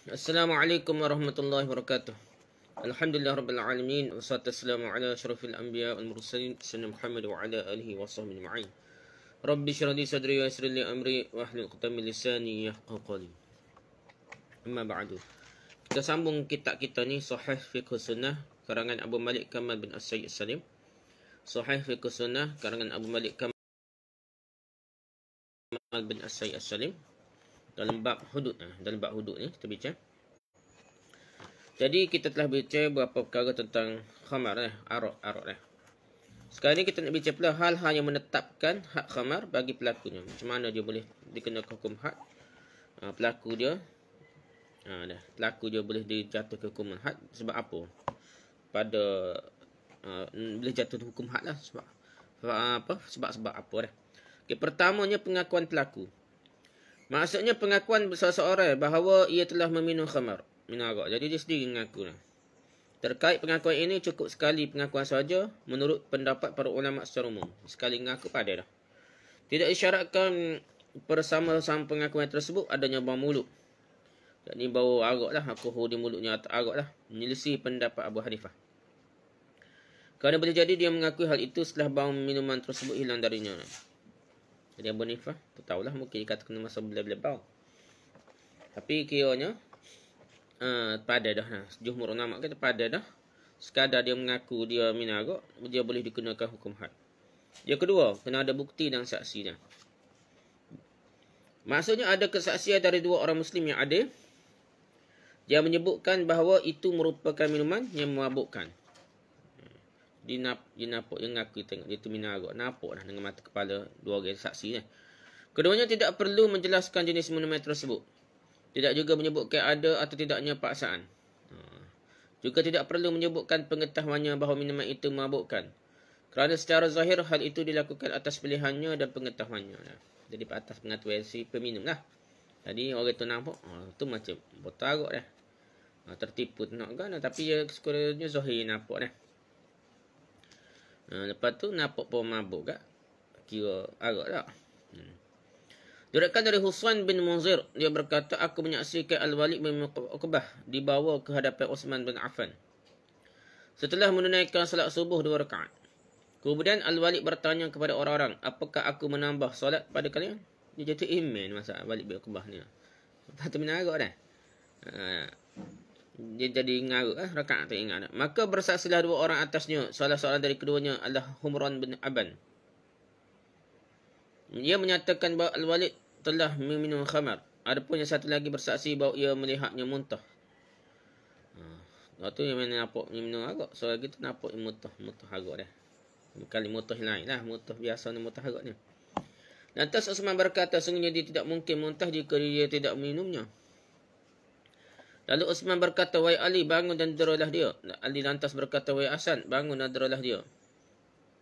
Assalamualaikum warahmatullahi wabarakatuh. Alhamdulillah rabbil alamin wassalatu wassalamu ala asyrafil anbiya wal mursalin sayyidina Muhammad wa ala alihi washabbihi ajma'in. Rabbi shrah li sadri wa yassir li amri wahlul 'uqdatam min lisani yafqahu qawli. Amma ba'du. Kita sambung kitab kita ni Sahih Fiqh Sunnah karangan Abu Malik Kamal bin As-Sayyid Salim. Sahih Fiqh Sunnah karangan Abu Malik Kamal bin As-Sayyid Salim. Dalam bab hudud ni kita bincang. Jadi kita telah bincang beberapa perkara tentang khamar arak. Sekarang ni kita nak bincang pula hal-hal yang menetapkan had khamar bagi pelakunya. Macam mana dia boleh dikenakan hukum had? Pelaku dia boleh dijatuhkan hukuman had sebab apa? Boleh jatuh hukum had lah sebab apa dah. Okay, pertamanya pengakuan pelaku. Maksudnya pengakuan seseorang bahawa ia telah meminum khamar, minum arak. Jadi dia sendiri mengaku. Terkait pengakuan ini cukup sekali pengakuan saja menurut pendapat para ulama secara umum. Sekali mengaku pada dah. Tidak isyaratkan bersama-sama pengakuan tersebut adanya bau mulut. Jadi bau arak lah, alkohol di mulutnya atau arak lah. Menyelisih pendapat Abu Hanifah. Kerana boleh jadi dia mengakui hal itu setelah bau minuman tersebut hilang darinya. Jadi Abu Hanifah, tak tahulah, mungkin dia kata kena masa bila-bila bau. Tapi kiranya pada dah. Jumhur ulama kata pada dah. Sekadar dia mengaku dia minum arak, dia boleh dikenakan hukum had. Yang kedua, kena ada bukti dan saksi dah. Maksudnya ada kesaksian dari dua orang Muslim yang adil. Dia menyebutkan bahawa itu merupakan minuman yang memabukkan. Dia nampak, dia ngaku tengok dia tu minum arak. Nampak dah dengan mata kepala dua orang saksi dah. Keduanya tidak perlu menjelaskan jenis minuman tersebut. Tidak juga menyebutkan ada atau tidaknya paksaan. Juga tidak perlu menyebutkan pengetahuannya bahawa minuman itu memabukkan. Kerana secara zahir hal itu dilakukan atas pilihannya dan pengetahuannya. Jadi atas pengetahuan si peminum lah. Jadi orang tu nampak, tu macam botol arak dah. Tertipu nak kan, tapi dia sekurang-kurangnya zahir nampak dah. Lepas tu nampak pun mabuk kat. Kira arak tak. Diriwayatkan dari Husain bin Munzir, dia berkata, aku menyaksikan Al-Walid bin Uqbah dibawa ke hadapan Uthman bin Affan setelah menunaikan salat subuh 2 rakaat. Kemudian Al-Walid bertanya kepada orang-orang, apakah aku menambah solat pada kalian? Dia jatuh iman masa Al-Walid bin Uqbah ni. Lepas tu minum arak dah. Dia jadi ngarut rakaat tak ingat dah. Maka bersaksilah dua orang atasnya. Salah seorang dari keduanya adalah Humran bin Aban. Ia menyatakan bahawa Al-Walid telah meminum khamar. Adapun yang satu lagi bersaksi bahawa ia melihatnya muntah. Waktu yang mana nampak minum arak, so lagi tu nampak muntah arak dah. Kali muntah lain lah, muntah biasa ni muntah arak ni. Lantas Uthman berkata, sungguhnya dia tidak mungkin muntah jika dia tidak minumnya. Lalu Uthman berkata, wahai Ali, bangun dan deralah dia. Ali lantas berkata, wahai Hasan, bangun dan deralah dia.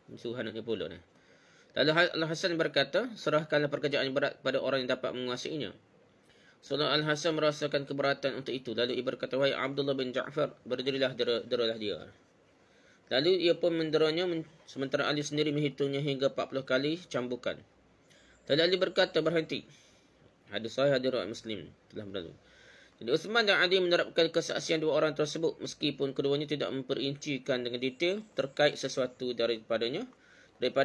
Subhanallah pula ni. Lalu Al-Hasan berkata, serahkanlah pekerjaan yang berat pada orang yang dapat menguasainya. Seolah Al-Hasan merasakan keberatan untuk itu. Lalu ia berkata, wahai Abdullah bin Ja'far, berdirilah, deralah dia. Lalu ia pun menderanya, sementara Ali sendiri menghitungnya hingga 40 kali cambukan. Lalu Ali berkata, berhenti. Hadis sahih, hadis riwayat Muslim telah berlalu. Jadi Uthman dan Ali menerapkan kesaksian dua orang tersebut meskipun keduanya tidak memperincikan dengan detail terkait sesuatu daripada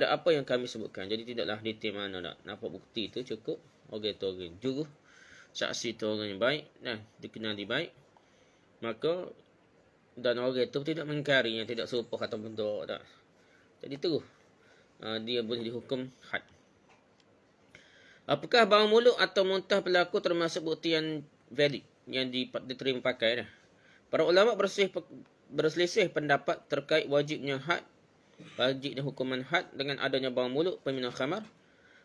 apa yang kami sebutkan. Jadi tidaklah detail mana nak nampak bukti itu cukup. Orang tu orang jujur, saksi tu orang yang baik dan dikenali baik. Maka dan orang itu tidak mengingkari, yang tidak serupa ataupun tak. Jadi terus dia boleh dihukum had. Apakah bau mulut atau muntah pelaku termasuk bukti yang valid yang diterima pakai dah. Para ulama berselisih pendapat terkait wajibnya hukuman had dengan adanya bau mulut peminum khamar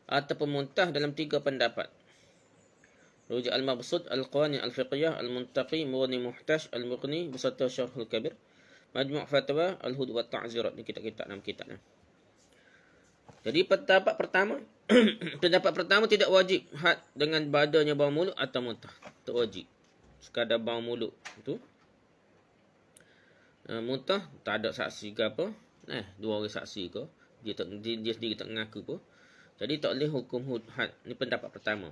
atau pemuntah dalam 3 pendapat. Rujuk Al-Mabsud, Al-Qawani, Al-Fiqiyah, Al-Muntaqi, Mughni Muhtash, Al-Mughni beserta Syarhul Kabir, Majmu' Fatwa, Al-Hud wa Ta'zirat. Ni kitab-kitab 6 kitab ni. Jadi pendapat pertama tidak wajib had dengan badanya bau mulut atau muntah. Tak wajib. Sekadar bau mulut itu. Muntah tak ada saksi ke apa. Dua orang saksi ke. Dia sendiri tak mengaku pun. Jadi tak boleh hukum had. Ini pendapat pertama.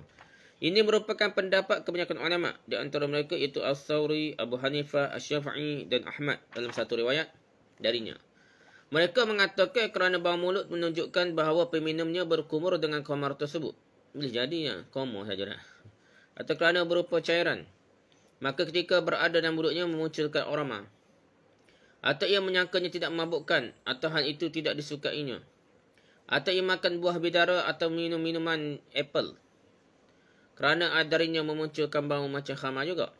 Ini merupakan pendapat kebanyakan ulama, di antara mereka iaitu Al-Thawri, Abu Hanifah, Asy-Syafi'i dan Ahmad dalam satu riwayat darinya. Mereka mengatakan kerana bau mulut menunjukkan bahawa peminumnya berkumur dengan khamar tersebut. Boleh jadi ya, khamar saja dah. Atau kerana berupa cairan. Maka ketika berada dalam mulutnya memunculkan aroma. Atau ia menyangkanya tidak memabukkan, atau hal itu tidak disukainya. Atau ia makan buah bidara atau minum minuman apple. Kerana darinya memunculkan bau macam khamar juga.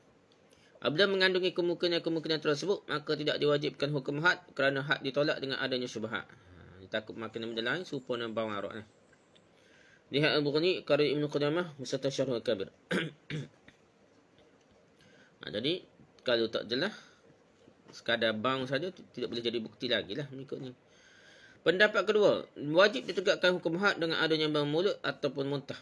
Apabila mengandungi kemungkinan-kemungkinan tersebut, maka tidak diwajibkan hukum had kerana had ditolak dengan adanya syubhat. Takut makan benda lain serupa dengan bau arak. Lihat Al-Bukhari, karya Ibn Qudamah, beserta Syarh Al-Kabir. Jadi, kalau tak jelas, sekadar bau saja tidak boleh jadi bukti lagi lah mengikutnya. Pendapat kedua, wajib ditegakkan hukum had dengan adanya bau mulut ataupun muntah.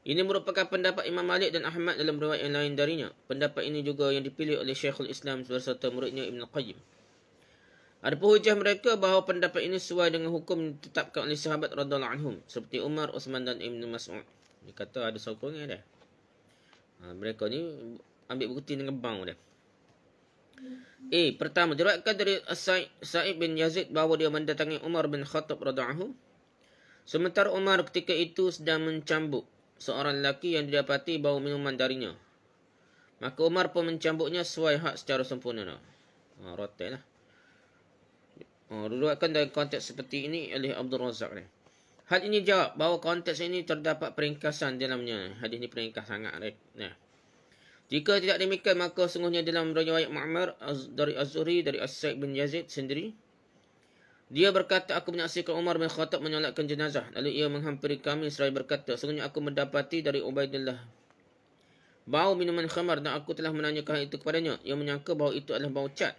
Ini merupakan pendapat Imam Malik dan Ahmad dalam riwayat yang lain darinya. Pendapat ini juga yang dipilih oleh Syekhul Islam beserta muridnya Ibn Qayyim. Ada hujah mereka bahawa pendapat ini sesuai dengan hukum ditetapkan oleh sahabat radhiyallahu anhum seperti Umar, Uthman dan Ibn Mas'ud. Dia kata ada sokongan dia. Mereka ni ambil bukti dengan bau dia. Pertama, diriwayatkan dari Sa'id bin Yazid bahawa dia mendatangi Umar bin Khattab radhiyallahu anhu. Sementara Umar ketika itu sedang mencambuk seorang lelaki yang didapati bau minuman darinya. Maka Umar pun mencambuknya sesuai hak secara sempurna. Rotel lah. Diriwayatkan dalam konteks seperti ini oleh Abdul Razak. Hal ini jawab bahawa konteks ini terdapat peringkasan dalamnya. Hadis ini peringkas sangat. Jika tidak demikian, maka sungguhnya dalam riwayat Ma'mar dari Az-Zuhri dari As-Sa'id bin Yazid sendiri, dia berkata, aku menyaksikan Umar bin Khattab menyolatkan jenazah. Lalu ia menghampiri kami seraya berkata, sungguhnya aku mendapati dari Ubaidillah bau minuman khamar dan aku telah menanyakan itu kepadanya. Ia menyangka bahawa itu adalah bau cat.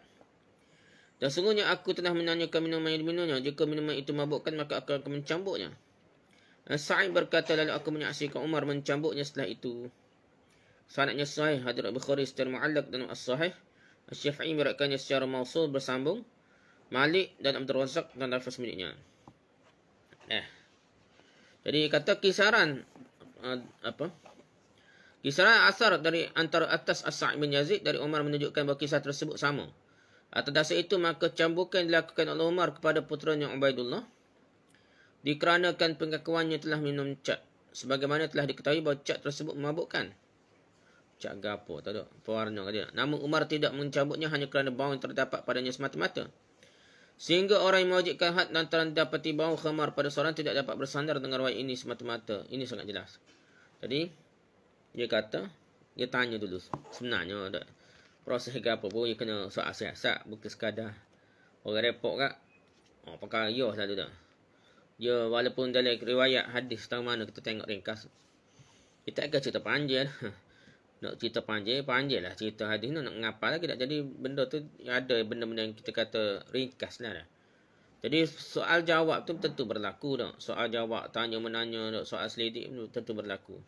Dan sungguhnya aku telah menanyakan minuman yang diminumnya. Jika minuman itu mabukkan, maka aku akan mencambuknya. Sa'id berkata, lalu aku menyaksikan Umar mencambuknya setelah itu. Sanadnya sahih, hadis Bukhari secara mu'allaq dan as-sahih. Asy-Syafi'i meriwayatkannya secara mausul bersambung. Malik dan Abdul Razak dan lafaz miliknya. Jadi kata kisaran kisaran asar dari antara atas As-Sa'id bin Yazid dari Umar menunjukkan bahawa kisah tersebut sama. Atas dasar itu maka cambukan dilakukan oleh Umar kepada putranya Ubaidullah dikarenakan pengakuannya telah minum cat. Sebagaimana telah diketahui bahawa cat tersebut memabukkan. Cat gapo tak ada pewarna dia. Namun Umar tidak mencabutnya hanya kerana bau yang terdapat padanya semata-mata. Sehingga orang yang mewajibkan had lantaran dapati bau khamar pada seorang tidak dapat bersandar dengan riwayat ini semata-mata. Ini sangat jelas. Jadi dia kata, dia tanya dulu sebenarnya ada proses ke apa pun dia kena soal siasat, bukan sekadar orang repot kak. Perkara ya selalu dah. Dia walaupun dalam riwayat hadis tentang mana kita tengok ringkas. Kita akan cerita panjang. Nak cerita panjang lah cerita hadis nak ngapa lagi tak jadi benda tu ada benda-benda yang kita kata ringkas lah dah. Jadi soal jawab tu tentu berlaku dah. Soal jawab tanya menanya soal selidik tentu berlaku.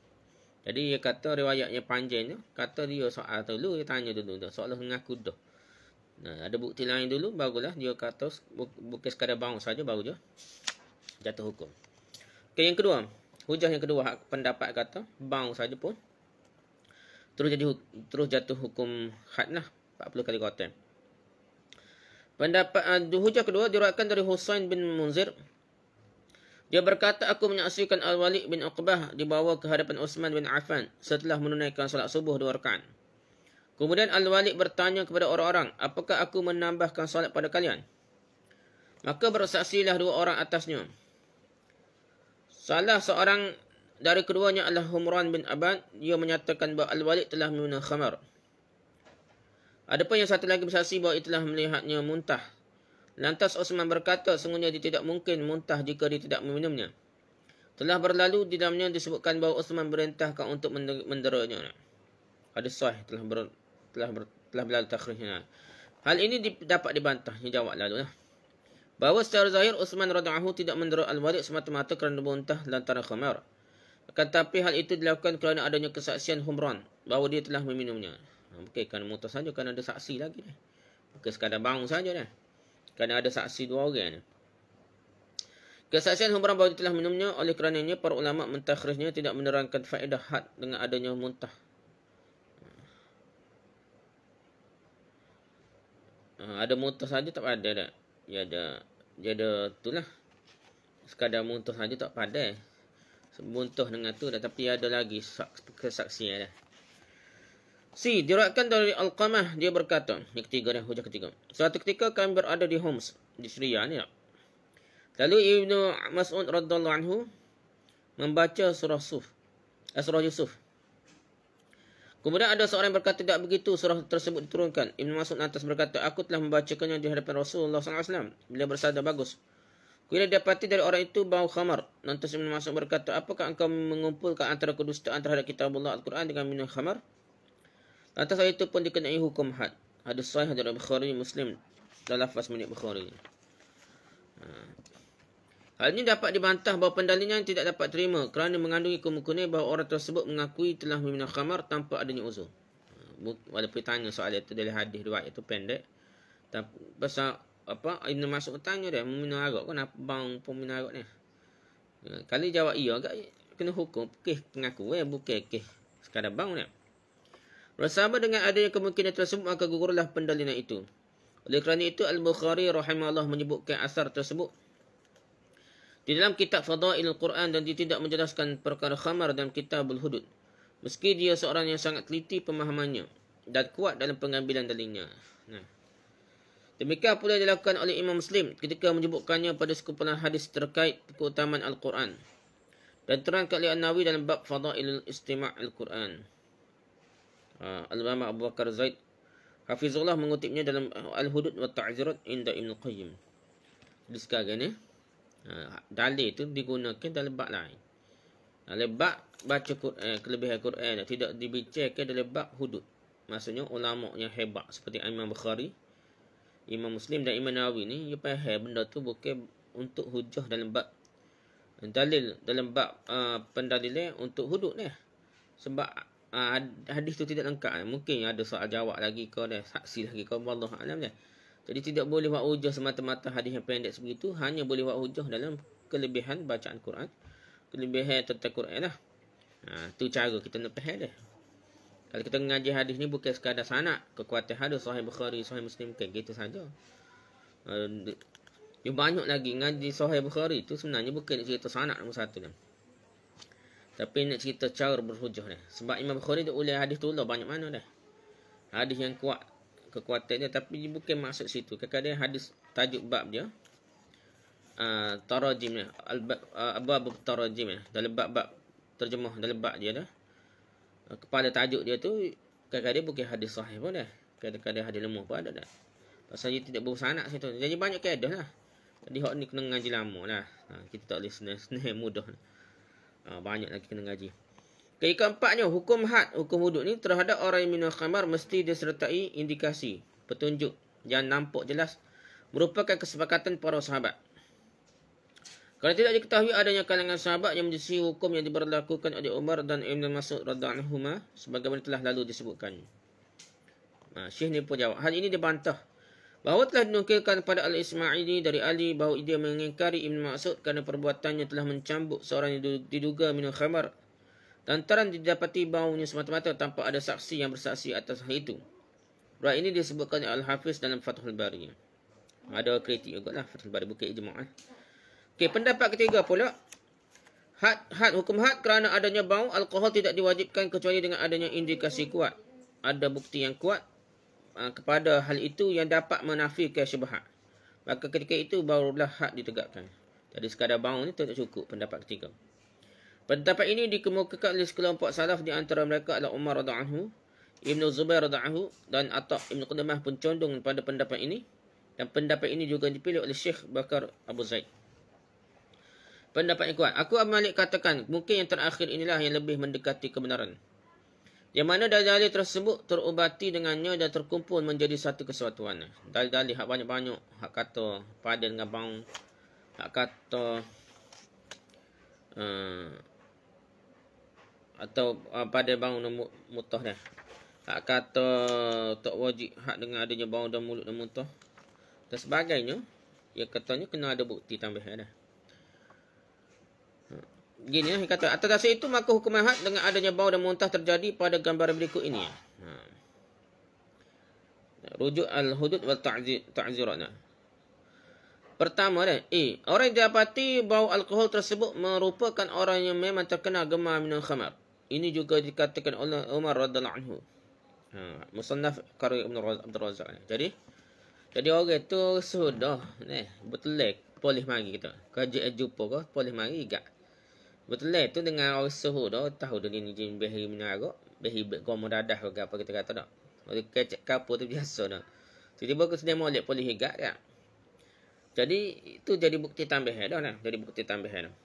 Jadi dia kata riwayatnya panjangnya, kata dia soal dulu dia tanya dulu dah soal mengaku dah. Nah, ada bukti lain dulu barulah dia kata bukan sekadar bau saja baru je jatuh hukum. Okey, yang kedua, hujah yang kedua pendapat kata bau saja pun terus jatuh hukum had lah 40 kali qatam. Pendapat hujah kedua diriwayatkan dari Husain bin Munzir. Dia berkata, aku menyaksikan Al-Walid bin Uqbah dibawa ke hadapan Uthman bin Affan setelah menunaikan salat subuh 2 rakaat. Kemudian Al-Walid bertanya kepada orang-orang, apakah aku menambahkan salat pada kalian? Maka bersaksilah 2 orang atasnya. Salah seorang dari keduanya adalah Humran bin Aban. Dia menyatakan bahawa Al-Walid telah meminum khamar. Adapun yang satu lagi bersaksi bahawa ia telah melihatnya muntah. Lantas Uthman berkata, sungguhnya dia tidak mungkin muntah jika dia tidak meminumnya. Telah berlalu di dalamnya disebutkan bahawa Uthman merintahkan untuk menderanya. Hadis sahih telah berlalu takhrijnya. Hal ini dapat dibantah, jawab lalu lah. Bahawa secara zahir Uthman radhiyallahu anhu tidak mendera Al-Walid semata-mata kerana muntah lantaran khamar. Tetapi hal itu dilakukan kerana adanya kesaksian Humran bahawa dia telah meminumnya. Bukan kerana muntah saja, kerana ada saksi lagi. Bukan sekadar bau saja. Kerana ada saksi 2 orang. Kesaksian humrah bahawa dia telah minumnya, oleh kerananya para ulama mentakhrijnya tidak menerangkan faedah had dengan adanya muntah. Ada muntah saja tak ada dah. Dia ada itulah. Sekadar muntah saja tak pandai. Muntah dengan tu dah, tapi ada lagi kesaksian dah. Diriwayatkan dari Alqamah, dia berkata, yang ketiga dah, hujah ketiga. Suatu ketika kami berada di Homs, di Syria ni. Lalu Ibnu Mas'ud radhiyallahu anhu membaca surah Yusuf. Kemudian ada seorang yang berkata, tidak begitu surah tersebut diturunkan. Ibnu Mas'ud lantas berkata, aku telah membacakannya di hadapan Rasulullah SAW. Beliau bersabda, bagus. Kemudian dapati dari orang itu bau khamar. Lantas Ibnu Mas'ud berkata, apakah engkau mengumpulkan antara kedustaan terhadap kitabullah Al-Quran dengan minum khamar? Lantas hal itu pun dikenai hukum had. Hadis sahih dari Bukhari Muslim dalam lafaz milik Bukhari. Hal ini dapat dibantah bahawa pendalinya tidak dapat terima kerana mengandungi kemungkinan bahawa orang tersebut mengakui telah meminum khamar tanpa adanya uzur. Walaupun tanya soal itu dari hadis riwayat itu pendek. Tapi pasal apa Ibnu Mas'ud tanya dia meminum arak, kenapa bang peminum arak ni? Kali jawab iya agak kena hukum pengaku bukan sekadar bang ni. Bersama dengan adanya kemungkinan tersebut maka gugurlah pendalilan itu. Oleh kerana itu Al-Bukhari rahimahullah menyebutkan asar tersebut di dalam kitab Fadailul Quran dan dia tidak menjelaskan perkara khamar dalam Kitabul Hudud. Meski dia seorang yang sangat teliti pemahamannya dan kuat dalam pengambilan dalilnya. Demikian pula dilakukan oleh Imam Muslim ketika menyebutkannya pada sekumpulan hadis terkait keutamaan Al-Quran. Dan terangkan oleh An-Nawawi dalam bab Fadailul Istima' Al-Quran. Al-Ulama Abu Bakar Zaid Hafizullah mengutipnya dalam Al-Hudud wa Ta'zirat inda Ibn Qayyim. Jadi sekarang ni dalil itu digunakan dalam bab lain. Dalam bab baca Quran, kelebihan Quran tidak dibicarakan dalam bab hudud. Maksudnya ulama yang hebat seperti Imam Bukhari, Imam Muslim dan Imam Nawawi ni dia faham benda tu bukan untuk hujah dalam bab dalil dalam bab pendalilan untuk hudud ni. Sebab hadis tu tidak lengkap. Mungkin ada soal jawab lagi kau dah, saksi lagi kau, wallahu alam dah. Jadi tidak boleh buat hujah semata-mata hadis yang pendek sebegitu, hanya boleh buat hujah dalam kelebihan bacaan Quran, kelebihan tentang Quran lah. Tu cara kita nak faham dah. Kalau kita mengaji hadis ni bukan sekadar sanad, kekuatan hadis Sahih Bukhari, Sahih Muslim kan gitu saja. Dia banyak lagi ngaji Sahih Bukhari tu sebenarnya bukan nak cerita sanad nombor satu dah. Tapi nak cerita cara berhujah dah. Sebab Imam Bukhari dia ulai hadis tu lah banyak mana dah. Hadis yang kuat kekuatan dia, tapi dia bukan maksud situ. Kadang-kadang hadis tajuk bab dia tarajim ni, bab tarajim ni, dalam bab terjemah dalam bab dia dah. Kepala tajuk dia tu kadang-kadang bukan hadis sahih pun dah. Kadang-kadang hadis lemah pun ada dah. Pasal dia tidak bersanad situ. Jadi banyak kaedah lah. Jadi hak ni kena ngaji lama lah. Kita tak boleh senang mudah. Banyak lagi kena ngaji. Keempatnya, hukum had, hukum hudud ni terhadap orang yang minum khamar mesti disertai indikasi, petunjuk yang nampak jelas merupakan kesepakatan para sahabat. Kalau tidak diketahui adanya kalangan sahabat yang menyelisih hukum yang diberlakukan oleh Umar dan Ibn Mas'ud radhiyallahu anhuma sebagaimana telah lalu disebutkan. Syekh ni pun jawab, hal ini dibantah bahawa telah dinukilkan pada Al-Ismaili dari Ali bahawa dia mengingkari Ibn Mas'ud kerana perbuatannya telah mencambuk seorang yang diduga minum khamar lantaran didapati baunya semata-mata tanpa ada saksi yang bersaksi atas hal itu. Riwayat ini disebutkan oleh Al-Hafiz dalam Fathul Bari. Ada kritik juga lah Fathul Bari, bukan ijma'. Okey, pendapat ketiga pula, hukum had kerana adanya bau alkohol tidak diwajibkan kecuali dengan adanya indikasi kuat. Ada bukti yang kuat kepada hal itu yang dapat menafikan syubhat. Maka ketika itu barulah had ditegakkan. Jadi sekadar bau ni tidak cukup, pendapat ketiga. Pendapat ini dikemukakan oleh sekelompok salaf, di antara mereka adalah Umar radhiyallahu anhu, Ibnu Zubair radhiyallahu anhu dan Atha Ibn Qudamah pun condong pada pendapat ini, dan pendapat ini juga dipilih oleh Syekh Bakar Abu Zaid. Pendapat yang kuat, aku Abu Malik katakan mungkin yang terakhir inilah yang lebih mendekati kebenaran, yang mana dalil-dalil tersebut terubati dengannya dan terkumpul menjadi satu kesatuan. Dalil-dalil hak banyak-banyak, hak kata pada dengan bau, hak kata atau pada bau dan mutah dah. Hak kata tak wajib hak dengan adanya bau dan mulut dan mutah dan sebagainya. Ia katanya kena ada bukti tambahan dah. gini lah, dia kata atas dasar itu maka hukuman had dengan adanya bau dan muntah terjadi pada gambaran berikut ini. Rujuk al-hudud wal ta'zirat. Pertama dah, orang yang dapati bau alkohol tersebut merupakan orang yang memang terkena gemar minum khamar. Ini juga dikatakan oleh Umar radhiyallahu anhu. Musannaf karya Ibn Abdul Razak. Jadi orang tu sudah betul boleh mari kita. Kaji jumpa ke boleh mari gak. Betul tu dengan orang suhu dah tahu dia ni jin behi minarok, behi gomo dadah ke apa kita kata dak. Orang kecek kapur tu biasa dah. Tiba-tiba ke sedang molek boleh gak dak. Jadi itu jadi bukti tambahan dah. Jadi bukti tambahan dah.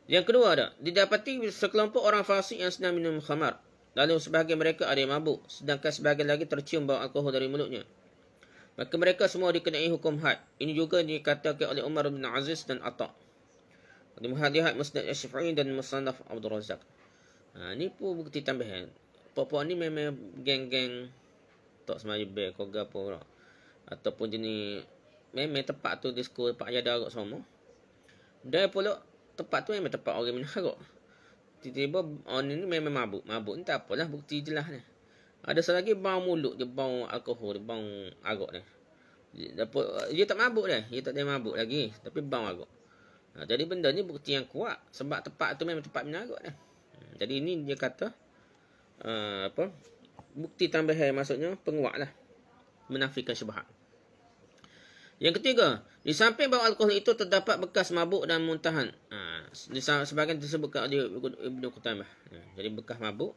Yang kedua dah, didapati sekelompok orang fasik yang sedang minum khamar. Lalu sebahagian mereka ada yang mabuk, sedangkan sebahagian lagi tercium bau alkohol dari mulutnya. Maka mereka semua dikenai hukum had. Ini juga dikatakan oleh Umar bin Aziz dan Atta'. Di Muhaddihat Musnad Asy-Syafi'i dan Musannaf Abdul Razak. Ini pun bukti tambahan. Puak-puak ni memang geng-geng tak semaya beg kau gapo lah. Ataupun jenis memang tempat tu disko tempat ada agak semua. Dan pula tempat tu memang tempat orang minum arak. Tiba-tiba orang ni memang mabuk. Mabuk ni tak apalah, bukti jelas ni. Ada satu lagi bau mulut dia, bau alkohol, dia bau arak ni. Dia tak mabuk dah. Dia tak ada mabuk lagi. Tapi bau arak. Jadi benda ni bukti yang kuat. Sebab tempat tu memang tempat minum arak dah. Jadi ini dia kata bukti tambahan, maksudnya penguat lah. Menafikan syubhat. Yang ketiga, di samping bau alkohol itu terdapat bekas mabuk dan muntahan. Sebahagian disebutkan oleh Ibnu Qutaybah. Jadi bekas mabuk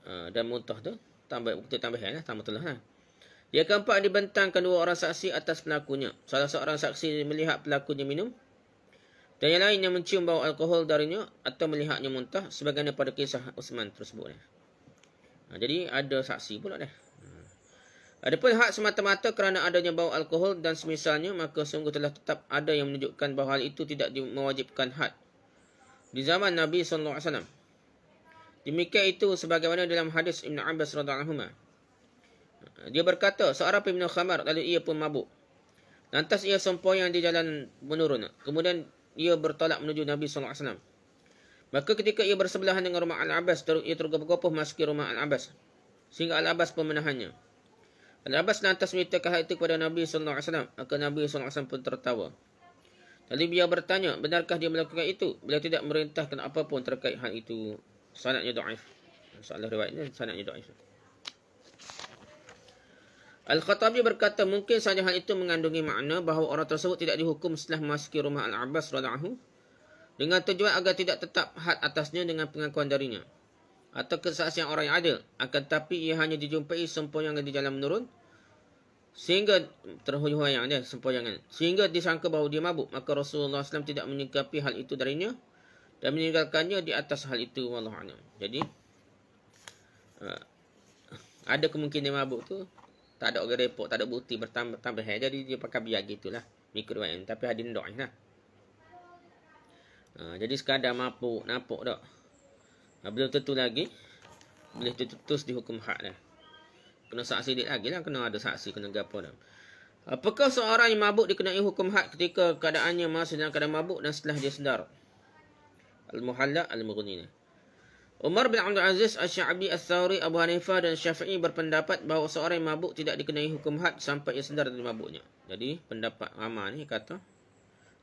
dan muntah tu tambah bukti tambahan lah, tambah telah lah. Yang keempat, dibentangkan dua orang saksi atas pelakunya. Salah seorang saksi melihat pelakunya minum dan yang lain yang mencium bau alkohol darinya atau melihatnya muntah, sebagaimana pada kisah Utsman tersebut. Jadi ada saksi pula dah. Adapun hak semata-mata kerana adanya bau alkohol dan semisalnya, maka sungguh telah tetap ada yang menunjukkan bahawa hal itu tidak mewajibkan had di zaman Nabi SAW. Demikian itu sebagaimana dalam hadis Ibn Abbas radhiyallahu anhu. Dia berkata, seorang peminum khamar, lalu ia pun mabuk. Lantas ia sempoyang di jalan menurun. Kemudian ia bertolak menuju Nabi SAW. Maka ketika ia bersebelahan dengan rumah Al-Abbas, ia tergopoh-gopoh masuki rumah Al-Abbas, sehingga Al-Abbas pun menahannya. Al-Abbas lantas menceritakan hal itu kepada Nabi SAW. Maka Nabi SAW pun tertawa. Lalu beliau bertanya, benarkah dia melakukan itu? Beliau tidak merintahkan apapun terkait hal itu. Sanadnya dhaif. Soalan riwayat ini sanadnya dhaif. Al-Khattabi berkata, mungkin saja hal itu mengandungi makna bahawa orang tersebut tidak dihukum setelah memasuki rumah Al-Abbas radhiyallahu dengan tujuan agar tidak tetap had atasnya dengan pengakuan darinya atau kesaksian orang yang adil, akan tapi ia hanya dijumpai sempoyangan di jalan menurun sehingga terhuyang dia sempoyangan sehingga disangka bahawa dia mabuk. Maka Rasulullah SAW tidak menyikapi hal itu darinya dan meninggalkannya di atas hal itu, wallahu a'lam. Jadi ada kemungkinan dia mabuk tu, tak ada orang report, tak ada bukti bertambah, jadi dia pakai biar gitulah mikir riwayat, tapi hadis dhaif lah. Jadi sekadar mabuk napuk dak. Belum tentu lagi boleh terus dihukum had dah. Kena saksi dia lagi lah, kena ada saksi, kena gapo dah. Apakah seorang yang mabuk dikenai hukum had ketika keadaannya masih dalam keadaan mabuk dan setelah dia sedar? Al-Muhalla Al-Mughni. Umar bin Abdul Aziz, Asy-Sya'bi, Ats-Tsauri, Abu Hanifah dan Syafi'i berpendapat bahawa seorang yang mabuk tidak dikenai hukum had sampai ia sedar dari mabuknya. Jadi pendapat ramai ni kata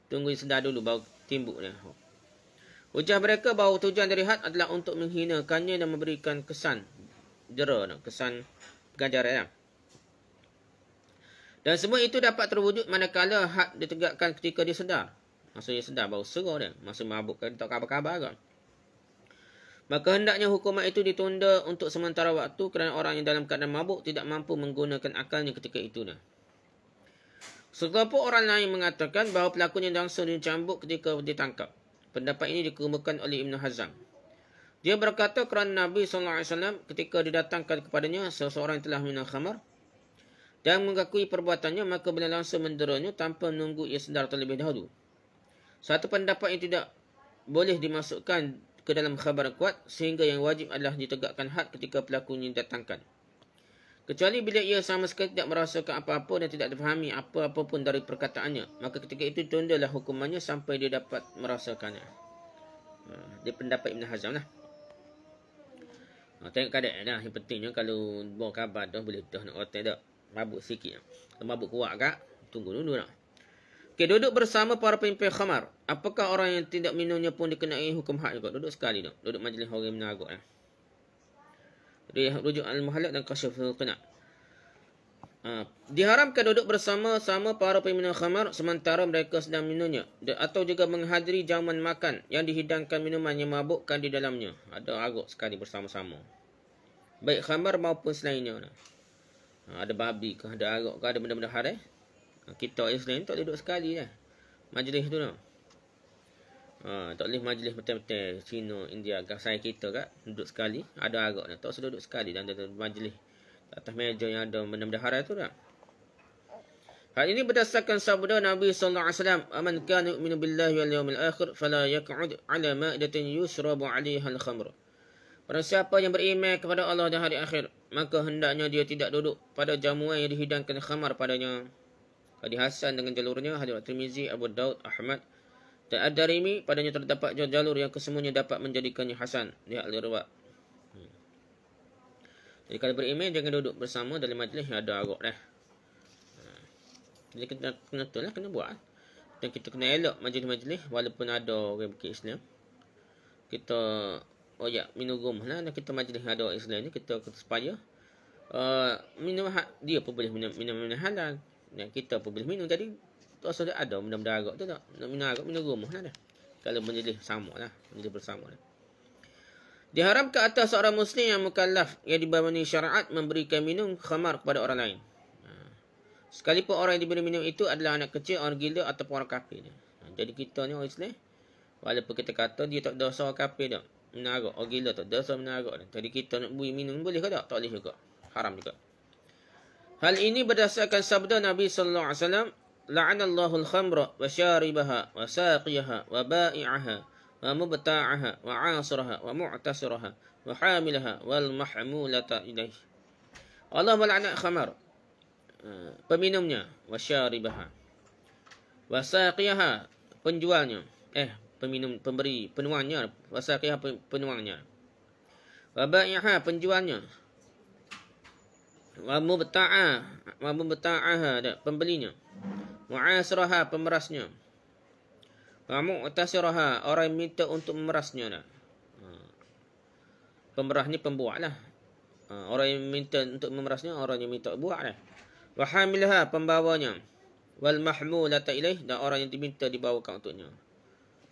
tunggu ia sedar dulu baru timbuk dia. Hujah mereka bahawa tujuan dari had adalah untuk menghinakannya dan memberikan kesan jera, kesan ganjaran. Dan semua itu dapat terwujud manakala had ditegakkan ketika dia sedar. Maksudnya sedar baru serah dia. Masa mabuk kan tak khabar-khabar kan. Maka hendaknya hukuman itu ditunda untuk sementara waktu kerana orang yang dalam keadaan mabuk tidak mampu menggunakan akalnya ketika itu. Sekelompok orang lain mengatakan bahawa pelakunya langsung dicambuk ketika ditangkap. Pendapat ini dikemukakan oleh Ibn Hazm. Dia berkata kerana Nabi SAW ketika didatangkan kepadanya seseorang yang telah minum khamar dan mengakui perbuatannya, maka beliau langsung menderanya tanpa menunggu ia sedar terlebih dahulu. Satu pendapat yang tidak boleh dimasukkan ke dalam khabar kuat, sehingga yang wajib adalah ditegakkan had ketika pelakunya didatangkan. Kecuali bila ia sama sekali tidak merasakan apa-apa dan tidak difahami apa-apa pun dari perkataannya, maka ketika itu tundalah hukumannya sampai dia dapat merasakannya. Dia pendapat Ibn Hazm lah. Tengok keadaan lah. Yang pentingnya kalau bawa khabar tu boleh tu nak otak tak. Mabuk sikit. Kalau mabuk kuat kak, tunggu dulu nak. Okay, duduk bersama para pemimpin khamar. Apakah orang yang tidak minumnya pun dikenai hukum had juga? Duduk sekali tu. Duduk majlis orang menaguk lah. Dia rujuk al-muhallaq dan kasyaful qina'. Diharamkan duduk bersama-sama para pemimpin khamar sementara mereka sedang minumnya, atau juga menghadiri jamuan makan yang dihidangkan minuman yang mabukkan di dalamnya. Ada agak sekali bersama-sama. Baik khamar maupun selainnya. Ada babi ke, ada agak ke, ada benda-benda haram. Kita Islam tak duduk sekali lah. Majlis tu lah. Tak boleh majlis betul-betul Cina, India, saya kita kat duduk sekali. Ada agak tak usah duduk sekali dan ada majlis atas meja yang ada benda-benda haram tu dah. Hal ini berdasarkan sabda Nabi sallallahu alaihi wasallam, "Man kana yu'minu billahi wal yawmil akhir fala yaq'ud 'ala ma'idatin yushrabu 'alaiha al-khamr." Barang siapa yang beriman kepada Allah dan hari akhir, maka hendaknya dia tidak duduk pada jamuan yang dihidangkan khamar padanya. Hadis Hasan dengan jalurnya, hadis Tirmizi, Abu Daud, Ahmad dan Ad-Darimi, padanya terdapat jalur yang kesemuanya dapat menjadikannya hasan. Lihat al-Irwa. Jadi kalau beriman jangan duduk bersama dalam majlis yang ada arak dah. Jadi kita kena tu lah, kena buat. Dan kita kena elok majlis-majlis walaupun ada orang bukit Islam. Kita minum rumah lah dan kita majlis ada orang Islam ni, kita supaya minum dia pun boleh minum halal. Dan kita pun boleh minum. Jadi tak usah ada benda-benda arak tu tak. Nak minum arak, minum rumah lah dah. Kalau majlis sama lah, majlis bersama lah. Diharamkan atas seorang Muslim yang mukallaf yang dibawani syariat memberikan minum khamar kepada orang lain. Sekalipun orang yang diberi minum itu adalah anak kecil, orang gila ataupun orang kafir. Jadi kita ni orang Islam, walaupun kita kata dia tak dosa orang kafir tak, minum arak, orang gila tak dosa minum arak. Jadi kita nak beri minum boleh ke tak? Tak boleh juga. Haram juga. Hal ini berdasarkan sabda Nabi sallallahu alaihi wasallam, "La'anallahu al-khamra wa syaribaha wa saqiyaha wa ba'i'aha wa mubta'aha wa 'asiraha wa mu'tasiraha wa hamilaha wal mahmulata ilaih." Allah melaknat khamar, peminumnya, wa syaribaha, wa saqiyaha, penjualnya, pemberi, penuangnya, wa saqiyaha, penuangnya, wa ba'i'aha, penjualnya, wa mubta'aha, pembelinya, wa 'asiraha, pemerasnya, wa mu'tasiraha, orang yang minta untuk memerasnya dah. Pemerah ni pembuat lah. Orang yang minta untuk memerasnya, orang yang minta buat lah. Wa hamilaha, pembawanya. Wal mahmulata ilaih, dan orang yang diminta dibawakan untuknya.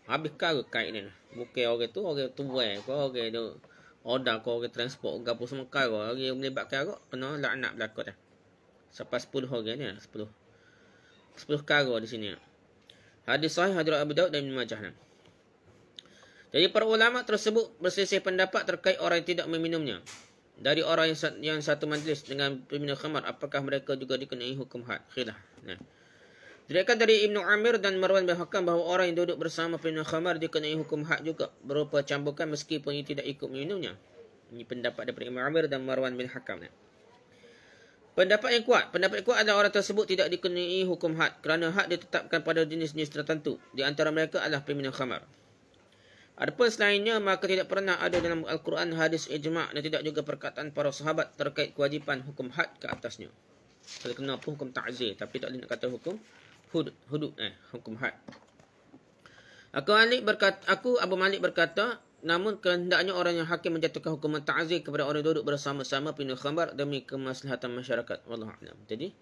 Habis kau kait ni. Bukan orang tu buai kau, orang tu order kau, orang transport gapo semua kau, orang yang melibatkan kau kena laknat belaka dah. Sampai 10 orang ni, 10 karo di sini. Hadis sahih hadis Abu Daud dan Ibn Majah. Jadi para ulama tersebut berselisih pendapat terkait orang yang tidak meminumnya. Dari orang yang satu majlis dengan peminum khamar, apakah mereka juga dikenai hukum had? Khilaf. Diriwayatkan dari Ibnu Amir dan Marwan bin Hakam bahawa orang yang duduk bersama peminum khamar dikenai hukum had juga, berupa cambukan meskipun ia tidak ikut meminumnya. Ini pendapat daripada Ibnu Amir dan Marwan bin Hakam. Pendapat yang kuat adalah orang tersebut tidak dikenai hukum had kerana had ditetapkan pada jenis-jenis tertentu. Di antara mereka adalah peminum khamar. Adapun selainnya, maka tidak pernah ada dalam Al-Quran hadis ijma' dan tidak juga perkataan para sahabat terkait kewajipan hukum had ke atasnya. Kalau kenapa hukum ta'zir, tapi tak boleh nak kata hukum hudud, hukum had. Abu Malik berkata, namun kehendaknya orang yang hakim menjatuhkan hukuman ta'zir kepada orang duduk bersama-sama peminum khamar demi kemaslahatan masyarakat. Wallahu a'lam. Jadi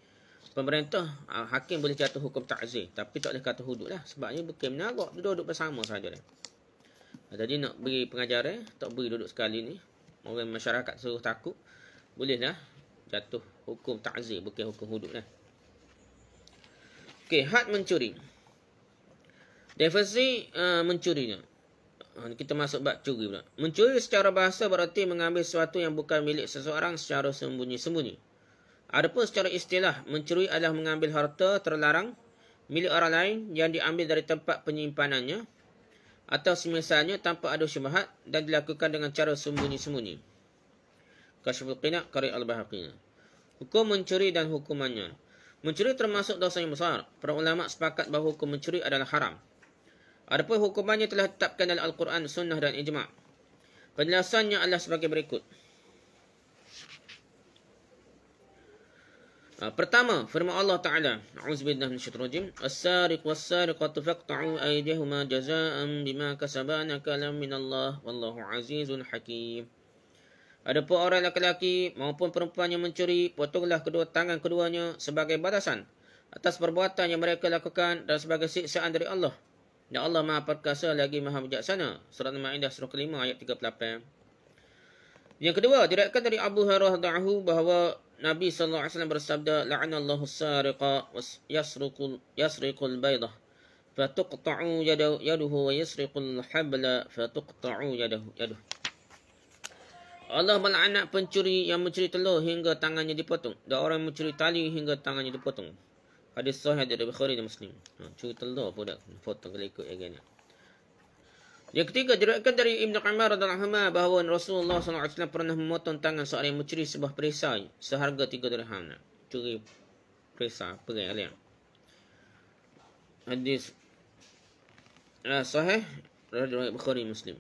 pemerintah, hakim boleh jatuh hukum ta'zir, tapi tak boleh kata hudud lah. Sebabnya bukan menagak, duduk bersama saja lah. Jadi nak beri pengajaran, tak beri duduk sekali ni, orang masyarakat suruh takut, bolehlah jatuh hukum ta'zir, bukan hukum hudud lah. Okey, had mencuri. Definisi mencurinya. Kita masuk bab curi pula. Mencuri secara bahasa berarti mengambil sesuatu yang bukan milik seseorang secara sembunyi-sembunyi. Adapun secara istilah, mencuri adalah mengambil harta terlarang milik orang lain yang diambil dari tempat penyimpanannya atau semisalnya tanpa ada syubhat dan dilakukan dengan cara sembunyi-sembunyi. Kasyful Qina' karya Al-Bahaqi. Hukum mencuri dan hukumannya. Mencuri termasuk dosa yang besar. Para ulama sepakat bahawa hukum mencuri adalah haram. Adapun hukumannya telah ditetapkan dalam Al-Quran, Sunnah dan Ijma'. Penjelasannya adalah sebagai berikut. Pertama, firman Allah Ta'ala, A'udzubillahi minasyaitonir rajim, As-sariq was-sariqatu faqta'u aydiyahuma jazaa'an bima kasaba nakalan minallah wallahu azizun hakim. Adapun orang lelaki maupun perempuan yang mencuri, potonglah kedua tangan keduanya sebagai balasan atas perbuatan yang mereka lakukan dan sebagai siksaan dari Allah. Dan Allah Maha Perkasa lagi Maha Bijaksana. Surah Al-Ma'idah surah ke-5 ayat 38. Yang kedua, diriwayatkan dari Abu Hurairah radhiyallahu bahawa Nabi sallallahu alaihi wasallam bersabda, "La'anallahu as-sariqa yasriqul baydah fatuqta'u yaduhu wa yasriqul habla fatuqta'u yaduhu." Allah melaknat pencuri yang mencuri telur hingga tangannya dipotong, dan orang yang mencuri tali hingga tangannya dipotong. Hadis sahih dari Bukhari dan Muslim. Curi telur pun dah potong kalau ikut agaknya. Yang ketiga, diriwayatkan dari Ibnu Umar radhiyallahu anhu bahawa Rasulullah SAW pernah memotong tangan seorang yang mencuri sebuah perisai seharga 3 dirham. Curi perisai, perai alian. Hadis sahih dari Bukhari Muslim.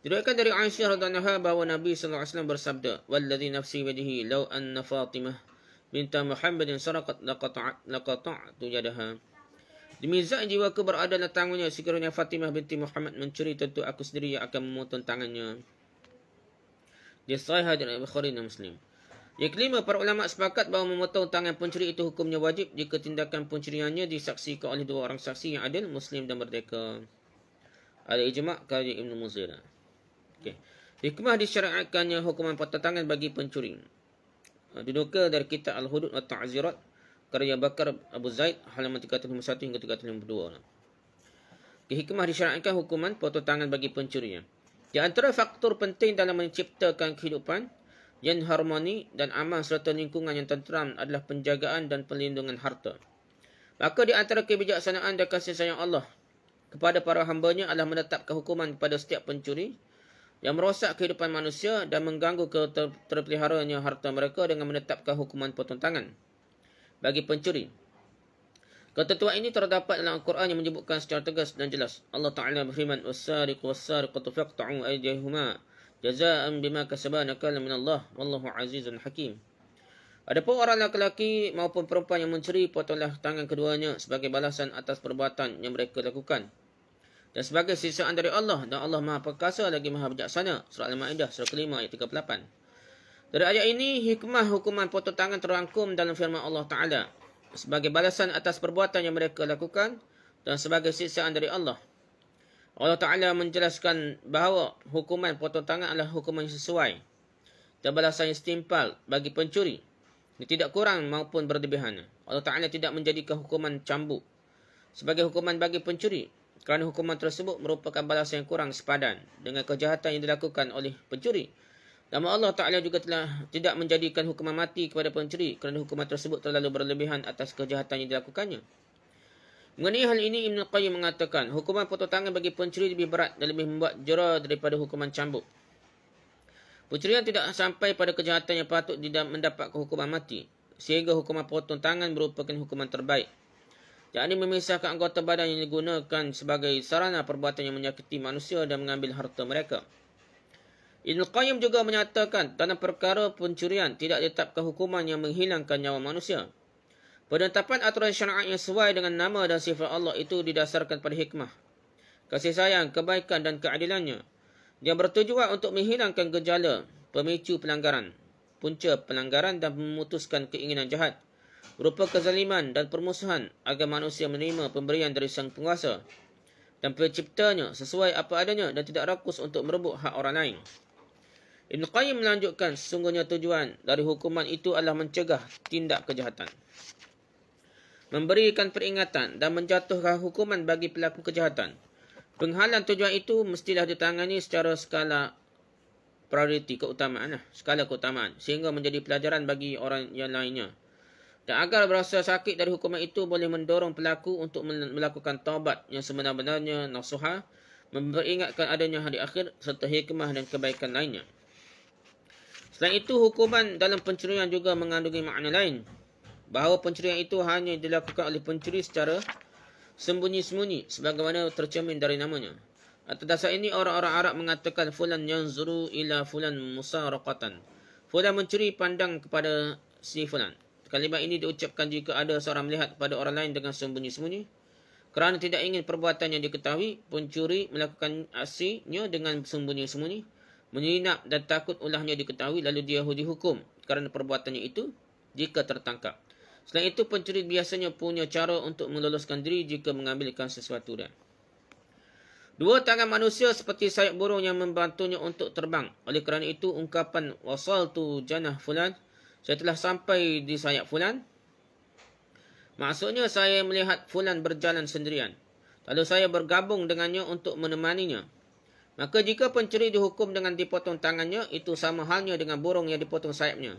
Diriwayatkan dari Aisyah radhiyallahu anha bahawa Nabi SAW bersabda, "Walladzi nafsi biyadihi law anna Fatimah binta Muhammadin saraqat laqata'tu yadaha." Demi zat jiwaku berada dalam tangannya, sekiranya Fatimah binti Muhammad mencuri, tentu aku sendiri yang akan memotong tangannya. Dia sahih dari Bukhari dan Muslim. Yang kelima, para ulama sepakat bahawa memotong tangan pencuri itu hukumnya wajib jika tindakan pencuriannya disaksikan oleh 2 orang saksi yang adil, Muslim dan merdeka. Al-Ijma' karya Ibn Muzirah. Okay. Hikmah disyariatkannya hukuman potong tangan bagi pencuri. Dinukil dari kitab Al-Hudud wa Ta'zirat karya Bakar Abu Zaid halaman 351 hingga 352. Hikmah disyariatkan hukuman potong tangan bagi pencuri. Di antara faktor penting dalam menciptakan kehidupan yang harmoni dan aman serta lingkungan yang tenteram adalah penjagaan dan perlindungan harta. Maka di antara kebijaksanaan dan kasih sayang Allah kepada para hamba-Nya adalah menetapkan hukuman kepada setiap pencuri yang merosak kehidupan manusia dan mengganggu terpeliharanya harta mereka dengan menetapkan hukuman potong tangan bagi pencuri. Ketentuan ini terdapat dalam Al-Quran yang menyebutkan secara tegas dan jelas. Allah Ta'ala berfirman, "Was-sariqu was-sariqatu faqta'u aydiyahuma jazaa'an bima kasaba nakalan minallah wallahu azizun hakim." Adapun orang lelaki maupun perempuan yang mencuri, potonglah tangan keduanya sebagai balasan atas perbuatan yang mereka lakukan dan sebagai siksaan dari Allah, dan Allah Maha Perkasa lagi Maha Bijaksana. Surah Al-Ma'idah surah ke-5 ayat 38. Dari ayat ini, hikmah hukuman potong tangan terangkum dalam firman Allah Ta'ala sebagai balasan atas perbuatan yang mereka lakukan dan sebagai siksaan dari Allah. Allah Ta'ala menjelaskan bahawa hukuman potong tangan adalah hukuman yang sesuai dan balasan yang setimpal bagi pencuri, yang tidak kurang maupun berlebihan. Allah Ta'ala tidak menjadikan hukuman cambuk sebagai hukuman bagi pencuri, kerana hukuman tersebut merupakan balasan yang kurang sepadan dengan kejahatan yang dilakukan oleh pencuri. Namun Allah Ta'ala juga telah tidak menjadikan hukuman mati kepada pencuri kerana hukuman tersebut terlalu berlebihan atas kejahatan yang dilakukannya. Mengenai hal ini, Ibn Qayyim mengatakan, hukuman potong tangan bagi pencuri lebih berat dan lebih membuat jera daripada hukuman cambuk. Pencurian tidak sampai pada kejahatan yang patut mendapat hukuman mati, sehingga hukuman potong tangan merupakan hukuman terbaik. Yakni memisahkan anggota badan yang digunakan sebagai sarana perbuatan yang menyakiti manusia dan mengambil harta mereka. Ibn Qayyim juga menyatakan dalam perkara pencurian tidak ditetapkan hukuman yang menghilangkan nyawa manusia. Penetapan aturan syariat yang sesuai dengan nama dan sifat Allah itu didasarkan pada hikmah, kasih sayang, kebaikan dan keadilannya. Dia bertujuan untuk menghilangkan gejala, pemicu pelanggaran, punca pelanggaran dan memutuskan keinginan jahat berupa kezaliman dan permusuhan agar manusia menerima pemberian dari sang penguasa dan penciptanya sesuai apa adanya dan tidak rakus untuk merebut hak orang lain. Ibn Qayyim melanjutkan, sesungguhnya tujuan dari hukuman itu adalah mencegah tindak kejahatan, memberikan peringatan dan menjatuhkan hukuman bagi pelaku kejahatan. Penghalang tujuan itu mestilah ditangani secara skala prioriti, skala keutamaan, sehingga menjadi pelajaran bagi orang yang lainnya. Dan agar berasa sakit dari hukuman itu boleh mendorong pelaku untuk melakukan taubat yang sebenar-benarnya nasuha, memperingatkan adanya hari akhir serta hikmah dan kebaikan lainnya. Selain itu, hukuman dalam pencurian juga mengandungi makna lain. Bahawa pencurian itu hanya dilakukan oleh pencuri secara sembunyi-sembunyi sebagaimana tercermin dari namanya. Atas dasar ini orang-orang Arab mengatakan fulan yanzuru ila fulan musaraqatan. Fulan mencuri pandang kepada si fulan. Kalimat ini diucapkan jika ada seorang melihat pada orang lain dengan sembunyi-sembunyi. Kerana tidak ingin perbuatannya diketahui, pencuri melakukan aksinya dengan sembunyi-sembunyi, menyelinap dan takut ulahnya diketahui, lalu dia dihukum kerana perbuatannya itu jika tertangkap. Selain itu, pencuri biasanya punya cara untuk meloloskan diri jika mengambilkan sesuatu dia. Dua tangan manusia seperti sayap burung yang membantunya untuk terbang. Oleh kerana itu, ungkapan wasaltu janah fulan, saya telah sampai di sayap fulan, maksudnya saya melihat fulan berjalan sendirian, lalu saya bergabung dengannya untuk menemaninya. Maka jika pencuri dihukum dengan dipotong tangannya, itu sama halnya dengan burung yang dipotong sayapnya.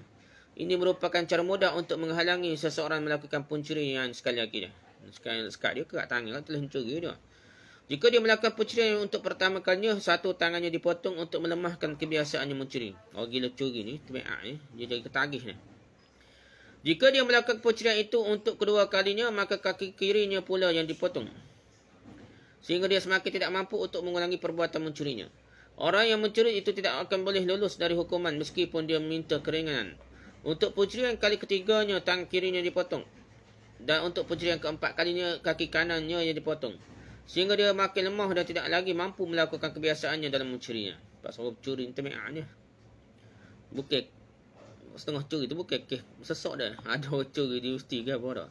Ini merupakan cara mudah untuk menghalangi seseorang melakukan pencurian sekali lagi. Sekat dia kerat tangan, telah mencuri dia. Jika dia melakukan pencurian untuk pertama kalinya, satu tangannya dipotong untuk melemahkan kebiasaannya mencuri. Orang gila curi ni, dia jadi ketagih ni. Jika dia melakukan pencurian itu untuk kedua kalinya, maka kaki kirinya pula yang dipotong, sehingga dia semakin tidak mampu untuk mengulangi perbuatan mencurinya. Orang yang mencuri itu tidak akan boleh lulus dari hukuman meskipun dia meminta keringanan. Untuk pencurian kali ketiganya, tangan kirinya dipotong. Dan untuk pencurian keempat kalinya, kaki kanannya yang dipotong, sehingga dia makin lemah dan tidak lagi mampu melakukan kebiasaannya dalam mencurinya. Pasal curi intermediatnya. Bukan setengah curi tu bukan sesok dah. Ada orang curi di Usti ke apa dah.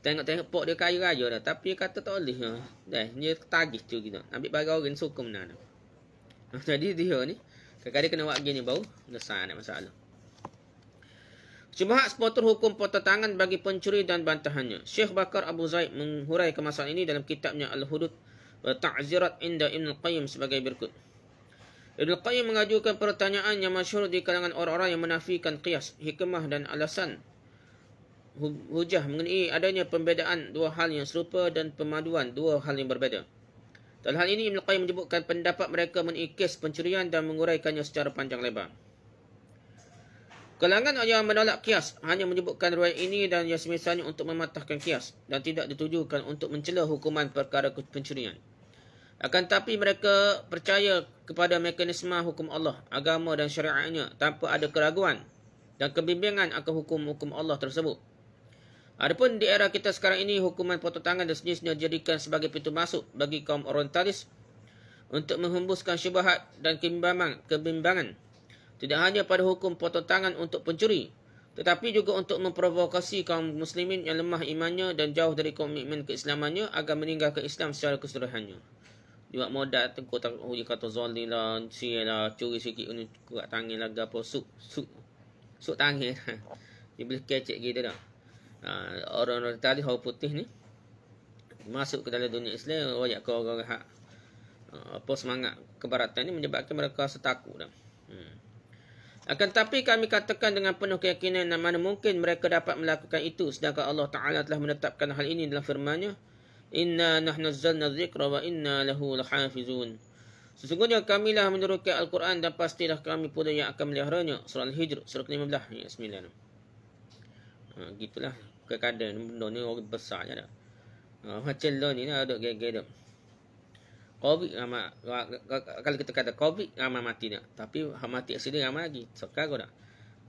Tengok-tengok pok dia kaya raya dah. Tapi dia kata tak boleh. Dah, dia tagih curi tu. Ambil barang orang suka mana dah. Jadi dia ni, kadang-kadang kena buat gini baru, besar nak masalah. Syubhat sepotong hukum potong tangan bagi pencuri dan bantahannya. Syekh Bakar Abu Zaid menghuraikan masalah ini dalam kitabnya Al-Hudud wa Ta'zirat inda Ibn Qayyim sebagai berikut. Ibn Qayyim mengajukan pertanyaan yang masyhur di kalangan orang-orang yang menafikan qiyas, hikmah dan alasan hujah mengenai adanya pembedaan dua hal yang serupa dan pemaduan dua hal yang berbeza. Dalam hal ini, Ibn Qayyim menyebutkan pendapat mereka mengenai kes pencurian dan menguraikannya secara panjang lebar. Kalangan yang menolak qiyas hanya menyebutkan riwayat ini dan yang semisalnya untuk mematahkan qiyas dan tidak ditujukan untuk mencela hukuman perkara pencurian. Akan tetapi mereka percaya kepada mekanisme hukum Allah, agama dan syariatnya tanpa ada keraguan dan kebimbangan akan hukum-hukum Allah tersebut. Adapun di era kita sekarang ini, hukuman potong tangan dan sejenisnya dijadikan sebagai pintu masuk bagi kaum orientalis untuk menghembuskan syubhat dan kebimbangan. Tidak hanya pada hukum potong tangan untuk pencuri, tetapi juga untuk memprovokasi kaum muslimin yang lemah imannya dan jauh dari komitmen keislamannya agar meninggalkan Islam secara keseluruhannya. Dia buat modal tengkuk tak dia kata zalim lah, lah, curi sikit ni kuat tangan lah gapo suk tangan. Dia boleh kecek gitu dah. Orang-orang tadi orang putih ni masuk ke dalam dunia Islam, royak ke orang hak apa semangat kebaratan ni menyebabkan mereka setakut dah. Akan tetapi kami katakan dengan penuh keyakinan mana mungkin mereka dapat melakukan itu sedangkan Allah Ta'ala telah menetapkan hal ini dalam firman-Nya, Inna nahnu nazzalna dzikra wa inna lahu lahafizun. Sesungguhnya kamilah menurunkan Al-Quran dan pastilah kami pula yang akan meliharanya. Surah Al-Hijr, surah ke-15, ayat 9. Gitulah. Kadang-kadang benda ni orang besar je dah. Macam lah ni ada gaya-gaya dah. Covid ramai. Kalau kita kata Covid ramai mati dah. Tapi mati aksiden ramai lagi. Sekarang dah.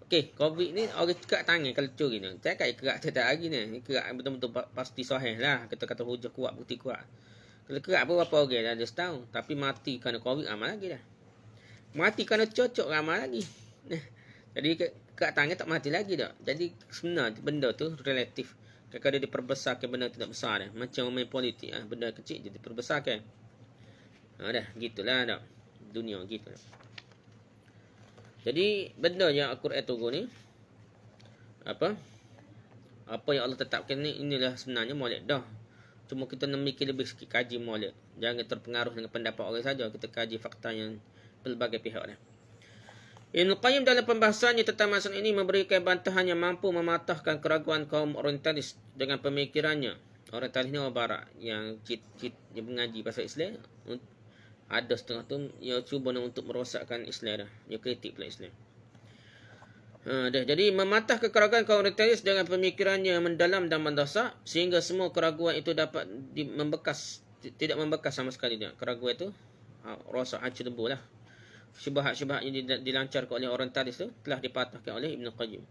Okey, Covid ni orang kerak tangan kalau curi ni. Tak kaya kerak setiap hari ni. Kerak betul-betul pasti sahih lah. Kita kata hujah kuat, bukti kuat. Kalau kerak pun berapa orang dah ada setahun. Tapi mati kerana Covid ramai lagi dah. Mati kerana cocok ramai lagi. Jadi kerak tangan tak mati lagi dah. Jadi sebenarnya benda tu relatif. Kadang-kadang diperbesarkan benda tu tak besar dah. Macam main politik lah. Benda kecil je diperbesarkan. Dah, gitulah dah. Dunia gitu dah. Jadi benda yang Al-Quran turun ni apa yang Allah tetapkan ni, inilah sebenarnya maulid dah. Cuma kita nak mikir lebih sikit, kaji maulid. Jangan terpengaruh dengan pendapat orang saja. Kita kaji fakta yang pelbagai pihak dah. Ibn Qayyim dalam pembahasannya tentang masalah ini memberikan bantahan yang mampu mematahkan keraguan kaum orientalis dengan pemikirannya. Orientalis ni orang barat yang yang mengaji pasal Islam. Ada setengah tu yang cuba untuk merosakkan Islam dah. Dia kritik pula Islam. Jadi mematah kekeraguan kaum orientalis dengan pemikirannya mendalam dan mendasar sehingga semua keraguan itu dapat membekas, tidak membekas sama sekali dia. Keraguan itu rasa hancur debu lah. Syubhat-syubhat yang dilancarkan oleh orientalis itu telah dipatahkan oleh Ibn Qayyim.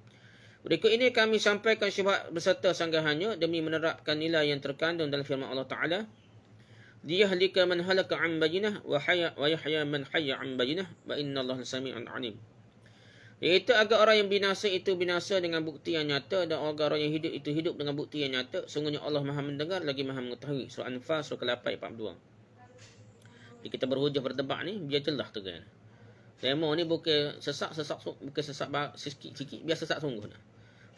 Berikut ini kami sampaikan syubhat beserta sanggahannya demi menerapkan nilai yang terkandung dalam firman Allah Ta'ala. Liyahlika man halaka an bayyinah wa yahya man hayya an bayyinah wa innallaha sami'un 'alim. Iaitu agar orang yang binasa itu binasa dengan bukti yang nyata dan agar orang yang hidup itu hidup dengan bukti yang nyata. Sungguhnya Allah Maha mendengar lagi Maha mengetahui. Surah An-Fal surah ke-8 ayat 42. Jadi kita berhujah berdebat ni biar jelas tu kan. Demo ni bukan sesak bukan sesak sikit biar sesak sungguh dah.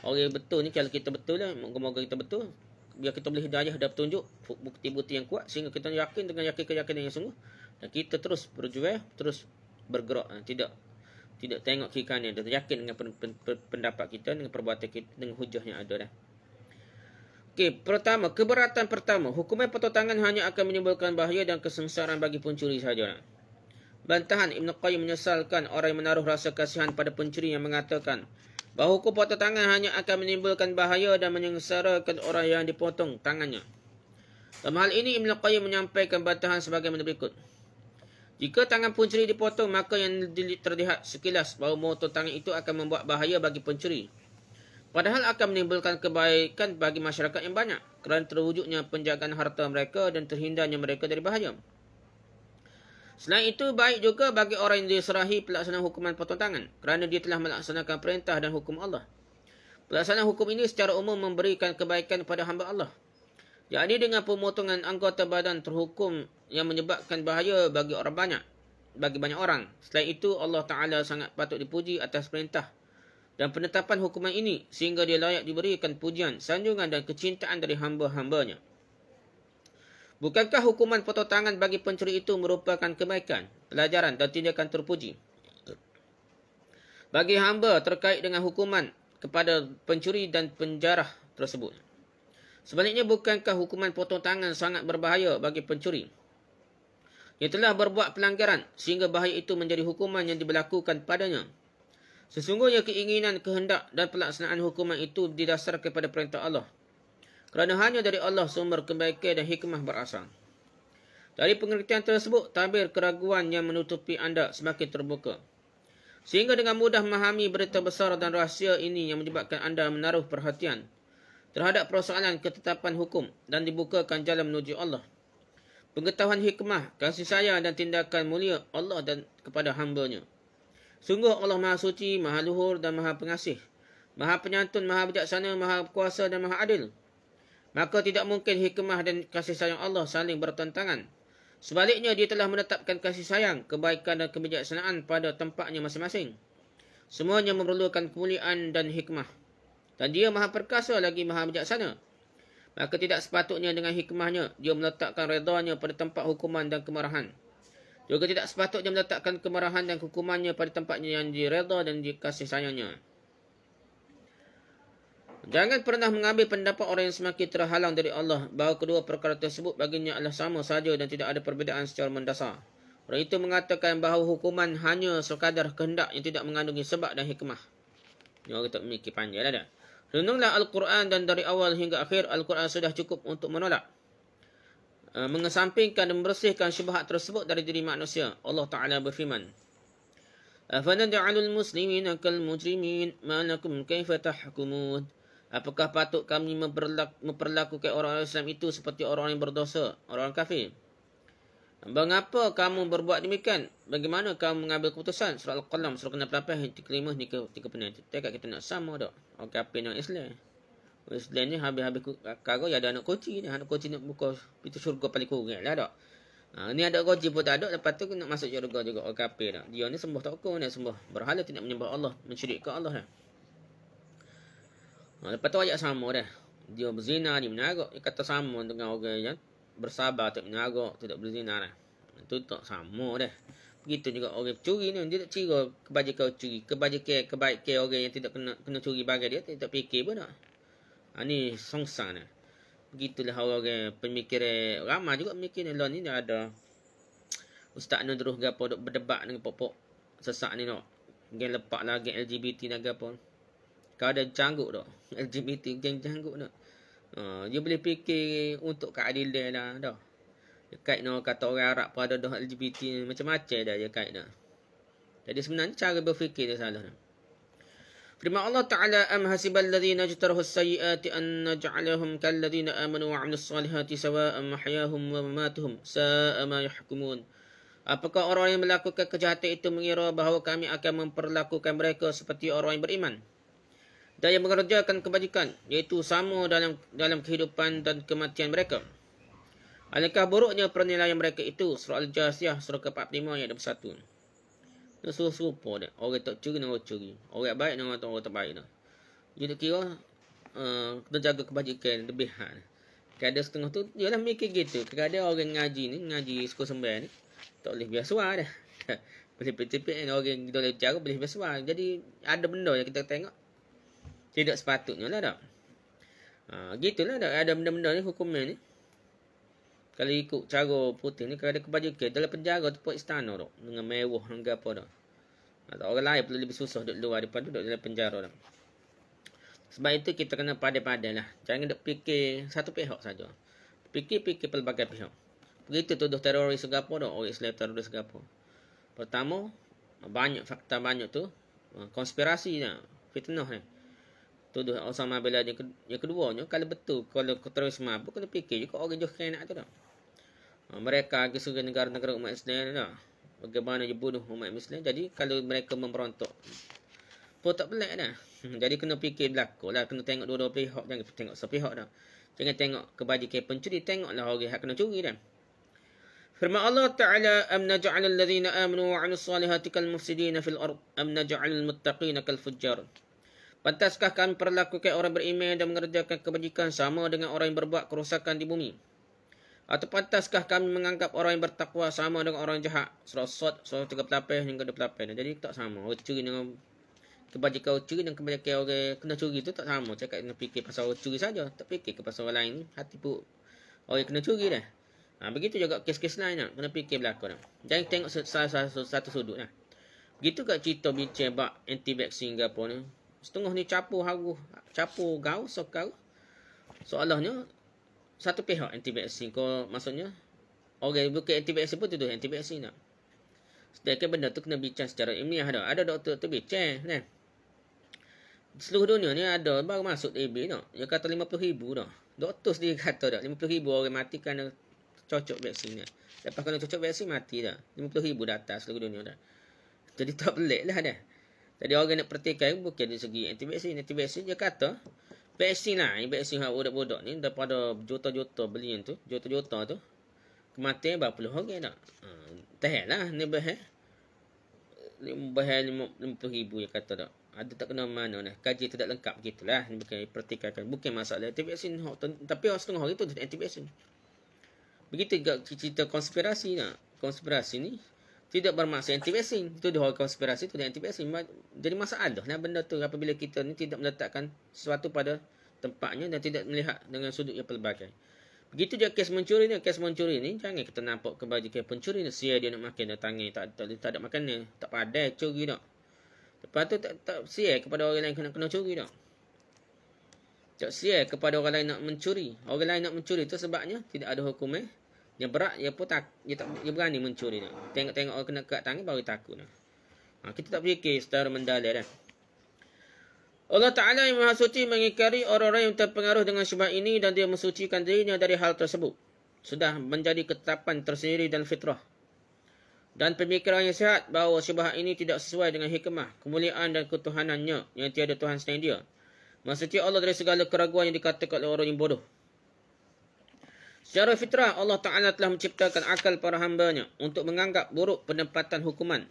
Orang betul ni kalau kita betul lah, moga-moga kita betul. Biar kita boleh hidayah dan petunjuk bukti-bukti yang kuat sehingga kita yakin dengan keyakinan yang sungguh dan kita terus berjuang, terus bergerak, tidak tengok kiri kanan, dan yakin dengan pendapat kita, dengan perbuatan kita, dengan hujah yang ada dah. Okey, pertama, keberatan pertama, hukuman potong tangan hanya akan menimbulkan bahaya dan kesengsaraan bagi pencuri sahaja. Bantahan Ibn Qayyim menyesalkan orang yang menaruh rasa kasihan pada pencuri yang mengatakan bahawa hukum potong tangan hanya akan menimbulkan bahaya dan menyengsarakan orang yang dipotong tangannya. Dalam hal ini Ibn Qayyim menyampaikan bantahan sebagaimana berikut. Jika tangan pencuri dipotong, maka yang terlihat sekilas bahawa memotong tangan itu akan membuat bahaya bagi pencuri. Padahal akan menimbulkan kebaikan bagi masyarakat yang banyak kerana terwujudnya penjagaan harta mereka dan terhindarnya mereka dari bahaya. Selain itu, baik juga bagi orang yang diserahi pelaksanaan hukuman potong tangan kerana dia telah melaksanakan perintah dan hukum Allah. Pelaksanaan hukum ini secara umum memberikan kebaikan kepada hamba Allah. Jadi dengan pemotongan anggota badan terhukum yang menyebabkan bahaya bagi banyak orang. Selain itu, Allah Ta'ala sangat patut dipuji atas perintah dan penetapan hukuman ini sehingga dia layak diberikan pujian, sanjungan dan kecintaan dari hamba-hambanya. Bukankah hukuman potong tangan bagi pencuri itu merupakan kebaikan, pelajaran dan tindakan terpuji bagi hamba terkait dengan hukuman kepada pencuri dan penjarah tersebut? Sebaliknya, bukankah hukuman potong tangan sangat berbahaya bagi pencuri yang telah berbuat pelanggaran sehingga bahaya itu menjadi hukuman yang diberlakukan padanya? Sesungguhnya keinginan, kehendak dan pelaksanaan hukuman itu didasarkan kepada perintah Allah. Kerana hanya dari Allah sumber kebaikan dan hikmah berasal. Dari pengertian tersebut, tabir keraguan yang menutupi anda semakin terbuka. Sehingga dengan mudah memahami berita besar dan rahsia ini yang menyebabkan anda menaruh perhatian terhadap persoalan ketetapan hukum dan dibukakan jalan menuju Allah. Pengetahuan hikmah, kasih sayang dan tindakan mulia Allah dan kepada hamba-Nya. Sungguh Allah Maha Suci, Maha Luhur dan Maha Pengasih, Maha Penyantun, Maha Bijaksana, Maha Kuasa dan Maha Adil. Maka tidak mungkin hikmah dan kasih sayang Allah saling bertentangan. Sebaliknya, dia telah menetapkan kasih sayang, kebaikan dan kebijaksanaan pada tempatnya masing-masing. Semuanya memerlukan kemuliaan dan hikmah. Dan dia Maha Perkasa lagi Maha Bijaksana. Maka tidak sepatutnya dengan hikmahnya dia meletakkan redanya pada tempat hukuman dan kemarahan. Juga tidak sepatutnya meletakkan kemarahan dan hukumannya pada tempatnya yang direda dan dikasih sayangnya. Jangan pernah mengambil pendapat orang yang semakin terhalang dari Allah bahawa kedua perkara tersebut baginya adalah sama saja dan tidak ada perbezaan secara mendasar. Orang itu mengatakan bahawa hukuman hanya sekadar kehendak yang tidak mengandungi sebab dan hikmah. Ini orang tak memikir panjang dah. Renunglah Al-Quran dan dari awal hingga akhir Al-Quran sudah cukup untuk menolak, mengesampingkan dan membersihkan syubhat tersebut dari diri manusia. Allah Ta'ala berfirman, "Afanaj'alul muslimina kal mujrimin ma lakum kaifa tahkumun?" Apakah patut kami memperlakukan orang Islam itu seperti orang yang berdosa, orang kafir? Mengapa kamu berbuat demikian? Bagaimana kamu mengambil keputusan? Surah Al-Qalam, surah ke-8, ayat 35 hingga 36. Tekak kita nak sama tak? Orang kafir dengan Islam. Orang Islam ni habis-habis kagak ya ada anak kunci ni. Anak kunci nak buka pintu syurga paling kurang lah tak? Ni ada kunci pun tak ada. Lepas tu nak masuk syurga juga orang kafir tak? Dia ni sembah tokong ni, sembah berhala, tidak menyembah Allah, mensyirikkan Allah dah. Lepas tu ayat sama dah. Dia berzina, dia menagak. Dia kata sama dengan orang yang bersabar, tak menagak, tidak berzina dah. Itu tak sama dah. Begitu juga orang curi ni, dia tak kira kebajikan curi, kebaikan orang yang tidak kena curi bagi dia, tak fikir pun tak. Ni songsa ni. Begitulah orang pemikiran ramai juga pemikir ni. Lah ni dah ada Ustaz Nudruh gapo duk berdebat dengan pokok sesak ni nak. Geng lepak lah, geng LGBT nak gapo. Kau ada canggut dah. LGBT geng canggut dah. Dia boleh fikir untuk keadilan dah. Dia kait nak kata orang Arab pada dah LGBT macam-macam dah dia kait dah. Jadi sebenarnya cara berfikir dia salah dah. Firman Allah Ta'ala, am hasibal ladzina jtarahu as-sayyiati an naj'alahum kal ladzina amanu wa 'amilus salihati sawa'an mahyahum wa mamatuhum sa'a ma yahkumun. Apakah orang yang melakukan kejahatan itu mengira bahawa kami akan memperlakukan mereka seperti orang yang beriman dan yang mengerjakan kebajikan, iaitu sama dalam kehidupan dan kematian mereka? Alangkah buruknya penilaian mereka itu. Surah Al-Jasiyah surah ke-45 ayat 21. Dia serupa dia. Orang tak curi dengan orang curi. Orang baik dengan orang tak baik dah. Jadi kira kena jaga kebajikan lebih hal. Kadang setengah tu dia lah mikir gitu. Kadang orang ngaji sekolah sembahyang ni tak boleh biasa dah. Boleh petipik orang kita boleh cara boleh biasa. Jadi ada benda yang kita tengok tidak sepatutnya lah dah. Gitulah dah. Ada benda-benda ni hukumnya ni. Kalau ikut cara putih ni, kalau ada kebajikan dalam penjara tu pun istana tu. Dengan mewah dengan apa tu. Orang lain perlu lebih susah duduk luar daripada duduk dalam penjara tu. Sebab itu kita kena pandai-pandai lah. Jangan duk fikir satu pihak saja. Fikir-fikir pelbagai pihak. Begitu tuduh teroris segapo tu. Orang Islam teroris segapo. Pertama, fakta banyak tu. Konspirasi lah. Fitnah ni. Tuduh Osama bin Laden. Yang keduanya, kalau betul, kalau teroris mabuk, kena fikir juga orang Johor nak tu dah. Mereka ke seluruh negara-negara umat Islam dah. Bagaimana dia bunuh umat Islam. Jadi kalau mereka memberontak pun tak pelik dah. Jadi kena fikir berlaku lah. Kena tengok dua-dua pihak. Jangan tengok sepihak dah. Jangan tengok kebajikan pencuri. Tengoklah orang yang kena curi dah. Firman Allah Ta'ala, am naj'alal ladzina amanu wa 'amilus salihati kal mufsidina fil ard am naj'alal muttaqina kal fujjar. Pantaskah kami perlakukan orang beriman dan mengerjakan kebajikan sama dengan orang yang berbuat kerosakan di bumi? Atau pantaskah kami menganggap orang yang bertakwa sama dengan orang jahat? Surah Sad, surah 38 hingga 28. Jadi tak sama. Orang curi dengan kebajikan orang curi dan kebajikan orang kena curi tu tak sama. Cakap kena fikir pasal orang curi saja. Tak fikir ke pasal orang lain ni. Hati pun orang kena curi dah. Begitu juga kes-kes lain lah. Kena fikir belakang lah. Jangan tengok satu sudut lah. Begitu kat cerita bincang bak anti-vaksin ke apa ni. Setengah ni campur gaul, sokau. Soalnya satu pihak anti-vaksin. Kau maksudnya orang bukan anti-vaksin pun tuduh anti-vaksin tak. Sedangkan benda tu kena bincang secara ilmiah dah. Ada doktor bincang kan. Seluruh dunia ni ada baru masuk TB tak. Dia kata 50,000 dah. Doktor sendiri kata dah 50,000 orang mati kerana cocok vaksin ni. Lepas kena cocok vaksin mati dah. 50,000 data seluruh dunia dah. Jadi tak pelik lah dah. Jadi orang nak perhatikan bukan dari segi anti-vaksin. Anti-vaksin dia kata vaksin lah. Vaksin hak budak-budak ni daripada juta-juta belian tu. Juta-juta tu. Kematian berapa puluh orang tak. Tahan lah. Ni bahas 50,000 dia kata tak. Ada tak kena mana dah. Kaji tidak lengkap begitulah. Ni bukan perhatikan. Bukan masalah anti-vaksin. Tapi orang setengah hari tu anti-vaksin. Begitu juga cerita konspirasi lah. Konspirasi ni tidak bermaksud anti-vaksin. Itu dia konspirasi tu dia anti-vaksin. Jadi masalah lah benda tu apabila kita ni tidak meletakkan sesuatu pada tempatnya dan tidak melihat dengan sudut yang pelbagai. Begitu juga kes mencuri ni. Kes mencuri ni jangan kita nampak kebajikan pencuri ni. Sia dia nak makan datangnya. Tak ada makan ni. Tak pandai curi tak. Lepas tu tak sia kepada orang lain kena curi tak. Tak sia kepada orang lain nak mencuri. Orang lain nak mencuri tu sebabnya tidak ada hukum yang berat. Dia pun dia berani mencuri tak. Tengok-tengok orang kena kat tangan baru takut tak. Kita tak fikir secara mendalam dah. Allah Ta'ala yang Maha Suci mengingkari orang-orang yang terpengaruh dengan syubhat ini dan dia mensucikan dirinya dari hal tersebut. Sudah menjadi ketetapan tersendiri dan fitrah. Dan pemikiran yang sihat bahawa syubhat ini tidak sesuai dengan hikmah, kemuliaan dan ketuhanannya yang tiada Tuhan selain dia. Maksudnya Allah dari segala keraguan yang dikatakan oleh orang yang bodoh. Secara fitrah Allah Ta'ala telah menciptakan akal para hambanya untuk menganggap buruk penempatan hukuman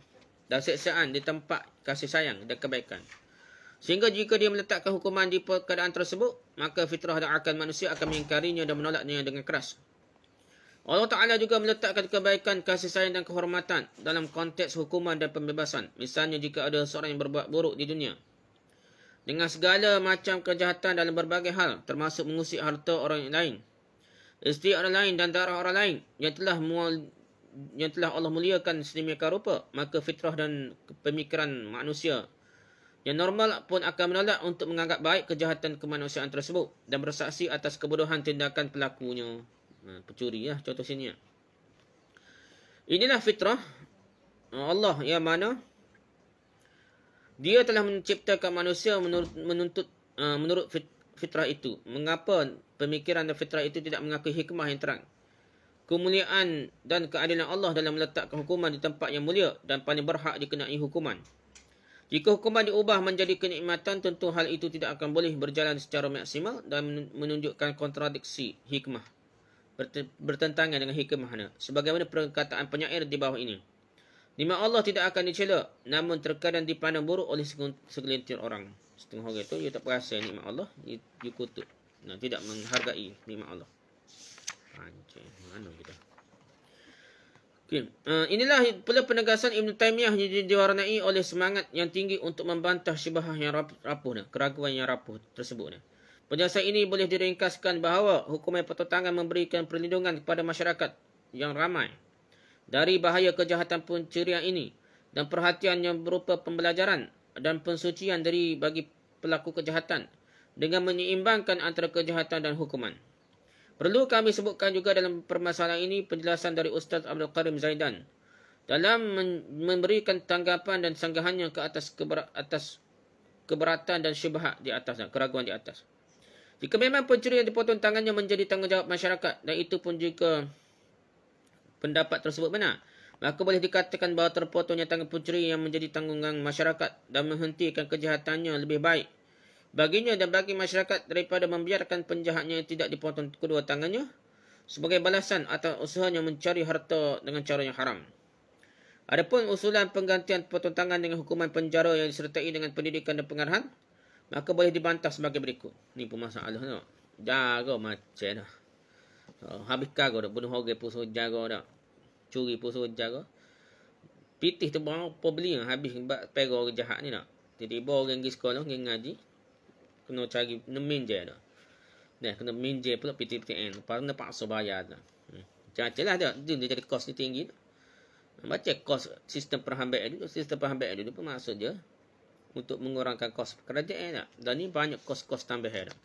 dan siksaan di tempat kasih sayang dan kebaikan. Sehingga jika dia meletakkan hukuman di keadaan tersebut, maka fitrah dan akal manusia akan mengingkarinya dan menolaknya dengan keras. Allah Ta'ala juga meletakkan kebaikan, kasih sayang dan kehormatan dalam konteks hukuman dan pembebasan. Misalnya jika ada seorang yang berbuat buruk di dunia dengan segala macam kejahatan dalam berbagai hal, termasuk mengusik harta orang lain, isteri orang lain dan darah orang lain yang telah Allah muliakan sedemikian rupa, maka fitrah dan pemikiran manusia Yang normal pun akan menolak untuk menganggap baik kejahatan kemanusiaan tersebut dan bersaksi atas kebodohan tindakan pelakunya. Pencuri lah contoh sini. Inilah fitrah Allah yang mana Dia telah menciptakan manusia menurut fitrah itu. Mengapa pemikiran dan fitrah itu tidak mengakui hikmah yang terang? Kemuliaan dan keadilan Allah dalam meletakkan hukuman di tempat yang mulia dan paling berhak dikenai hukuman. Jika hukuman diubah menjadi kenikmatan, tentu hal itu tidak akan boleh berjalan secara maksimal dan menunjukkan kontradiksi hikmah. Bertentangan dengan hikmahnya. Sebagaimana perkataan penyair di bawah ini. Nikmat Allah tidak akan dicela, namun terkadang dipandang buruk oleh segelintir orang. Setengah orang itu, dia tak perasan nikmat Allah, dia kutuk. Tidak menghargai nikmat Allah. Pancing, mana kita? Okay. Inilah pula penegasan Ibn Taymiyah yang diwarnai oleh semangat yang tinggi untuk membantah syubhah yang rapuh, keraguan yang rapuh tersebut. Penjelasan ini boleh diringkaskan bahawa hukuman pertentangan memberikan perlindungan kepada masyarakat yang ramai dari bahaya kejahatan pencurian ini dan perhatian yang berupa pembelajaran dan pensucian dari bagi pelaku kejahatan dengan menyeimbangkan antara kejahatan dan hukuman. Perlu kami sebutkan juga dalam permasalahan ini penjelasan dari Ustaz Abdul Karim Zaidan dalam memberikan tanggapan dan sanggahannya ke atas keberatan dan syubhat di atas, keraguan di atas. Jika memang pencuri yang dipotong tangannya menjadi tanggungjawab masyarakat dan itu pun jika pendapat tersebut benar, maka boleh dikatakan bahawa terpotongnya tangan pencuri yang menjadi tanggungan masyarakat dan menghentikan kejahatannya lebih baik baginya dan bagi masyarakat daripada membiarkan penjahatnya yang tidak dipotong kedua tangannya sebagai balasan atas usahanya mencari harta dengan cara yang haram. Adapun usulan penggantian potong tangan dengan hukuman penjara yang disertai dengan pendidikan dan pengarahan, maka boleh dibantah sebagai berikut. Ni pun masalah tu. Jaga macam dah. Habis kagak dah. Bunuh orang pun suruh jaga dah. Curi pun suruh jaga. Pitih tu berapa beli habis pegang orang jahat ni dah. Tiba-tiba orang pergi sekolah, pergi ngaji. Kena cari, kena minjai dah. Kena minjai pula PTPTN. Lepas kena paksa bayar dah. Macam lah dah. Dia jadi kos ni tinggi dah. Baca kos sistem perhambaan dulu. Sistem perhambaan dulu pun maksud je untuk mengurangkan kos kerajaan dah. Dan ni banyak kos-kos tambahan dah.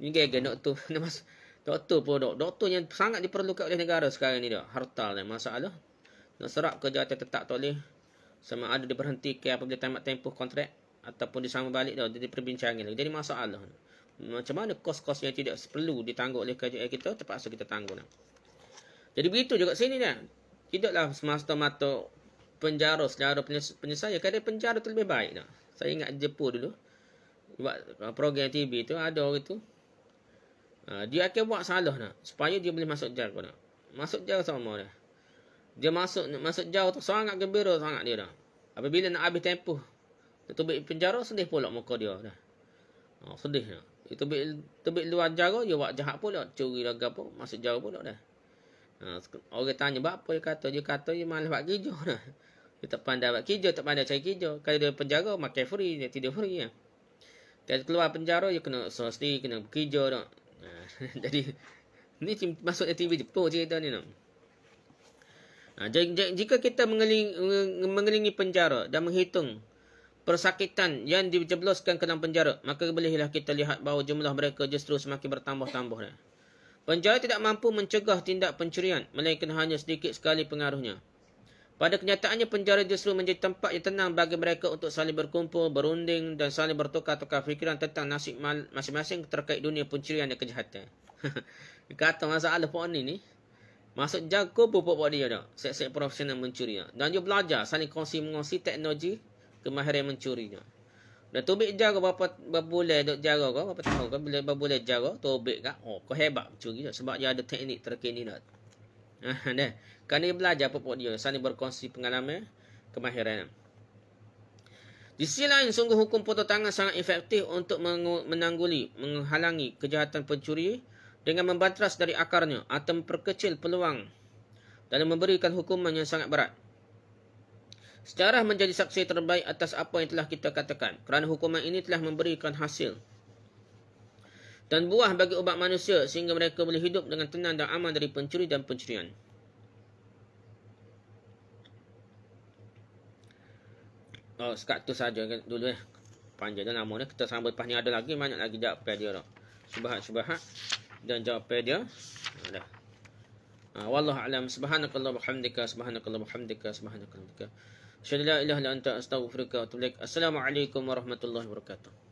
Ni gaya doktor. Doktor pun doktor yang sangat diperlukan oleh negara sekarang ni dah. Hartal dah masalah. Nak serap kejahatan tetap tak boleh. Sama ada diberhentikan apabila tamat tempoh kontrak. Ataupun disambung balik dah. Jadi perbincangan lagi. Jadi masalah. Macam mana kos-kos yang tidak perlu ditanggung oleh kerajaan kita. Terpaksa kita tanggung dah. Jadi begitu juga sini dah. Tidaklah semata-mata penjara secara penyelesaian. Kadang penjara tu lebih baik dah. Saya ingat Jepun dulu. Buat program TV tu ada orang tu. Dia akan buat salah dah. Supaya dia boleh masuk jail dah. Masuk jail sama dah. Dia masuk jail tu sangat gembira sangat dia dah. Apabila nak habis tempoh tubik penjara, sedih pula muka dia dah. Sedih dah. Tubik luar penjara, dia buat jahat pula. Curi laga apa, masuk jail pula dah. Orang tanya, apa dia kata? Dia kata dia malas buat kerja dah. Dia tak pandai buat kerja, tak pandai cari kerja. Kalau dia penjara, makan free, dia tidur free lah. Kalau keluar penjara, dia kena usaha sendiri, kena bekerja dah. Jadi, ni masuknya TV Jepun cerita ni dah. Jika kita mengelilingi penjara dan menghitung persakitan yang dijebloskan ke dalam penjara, maka bolehlah kita lihat bahawa jumlah mereka justru semakin bertambah-tambah. Penjara tidak mampu mencegah tindak pencurian, melainkan hanya sedikit sekali pengaruhnya. Pada kenyataannya, penjara justru menjadi tempat yang tenang bagi mereka untuk saling berkumpul, berunding dan saling bertukar-tukar fikiran tentang nasib masing-masing terkait dunia pencurian dan kejahatan. Kata masalah puan ni, masuk jago pupuk dia dah. Set-set profesional mencuri. Dan dia belajar saling kongsi-mengongsi teknologi kemahiran mencurinya. Dan tubik jaga berapa bulan duk jaga kau, berapa tahun kau, bila berapa bulan jaga, tubik kau. Oh, kau hebat mencuri dah sebab dia ada teknik terkini dah. Dah. Kan dia belajar pupuk dia, saling berkongsi pengalaman, kemahiran. Di sisi lain, sungguh hukum potong tangan sangat efektif untuk menghalangi kejahatan pencuri dengan membantras dari akarnya atau memperkecil peluang dalam memberikan hukuman yang sangat berat. Sejarah menjadi saksi terbaik atas apa yang telah kita katakan, kerana hukuman ini telah memberikan hasil dan buah bagi umat manusia sehingga mereka boleh hidup dengan tenang dan aman dari pencuri dan pencurian. Sekat tu saja dulu . panjang dah lama ni. Kita sambut lepas ni ada lagi banyak lagi jawapan dia dah. Syubhat dan jawapan dia. Dah. Wallahu a'lam. Subhanakallah bihamdika subhanakallah bihamdika subhanakallah. Asyhadu an la ilaha illa anta astaghfiruka wa atubu ilaik. Assalamualaikum warahmatullahi wabarakatuh.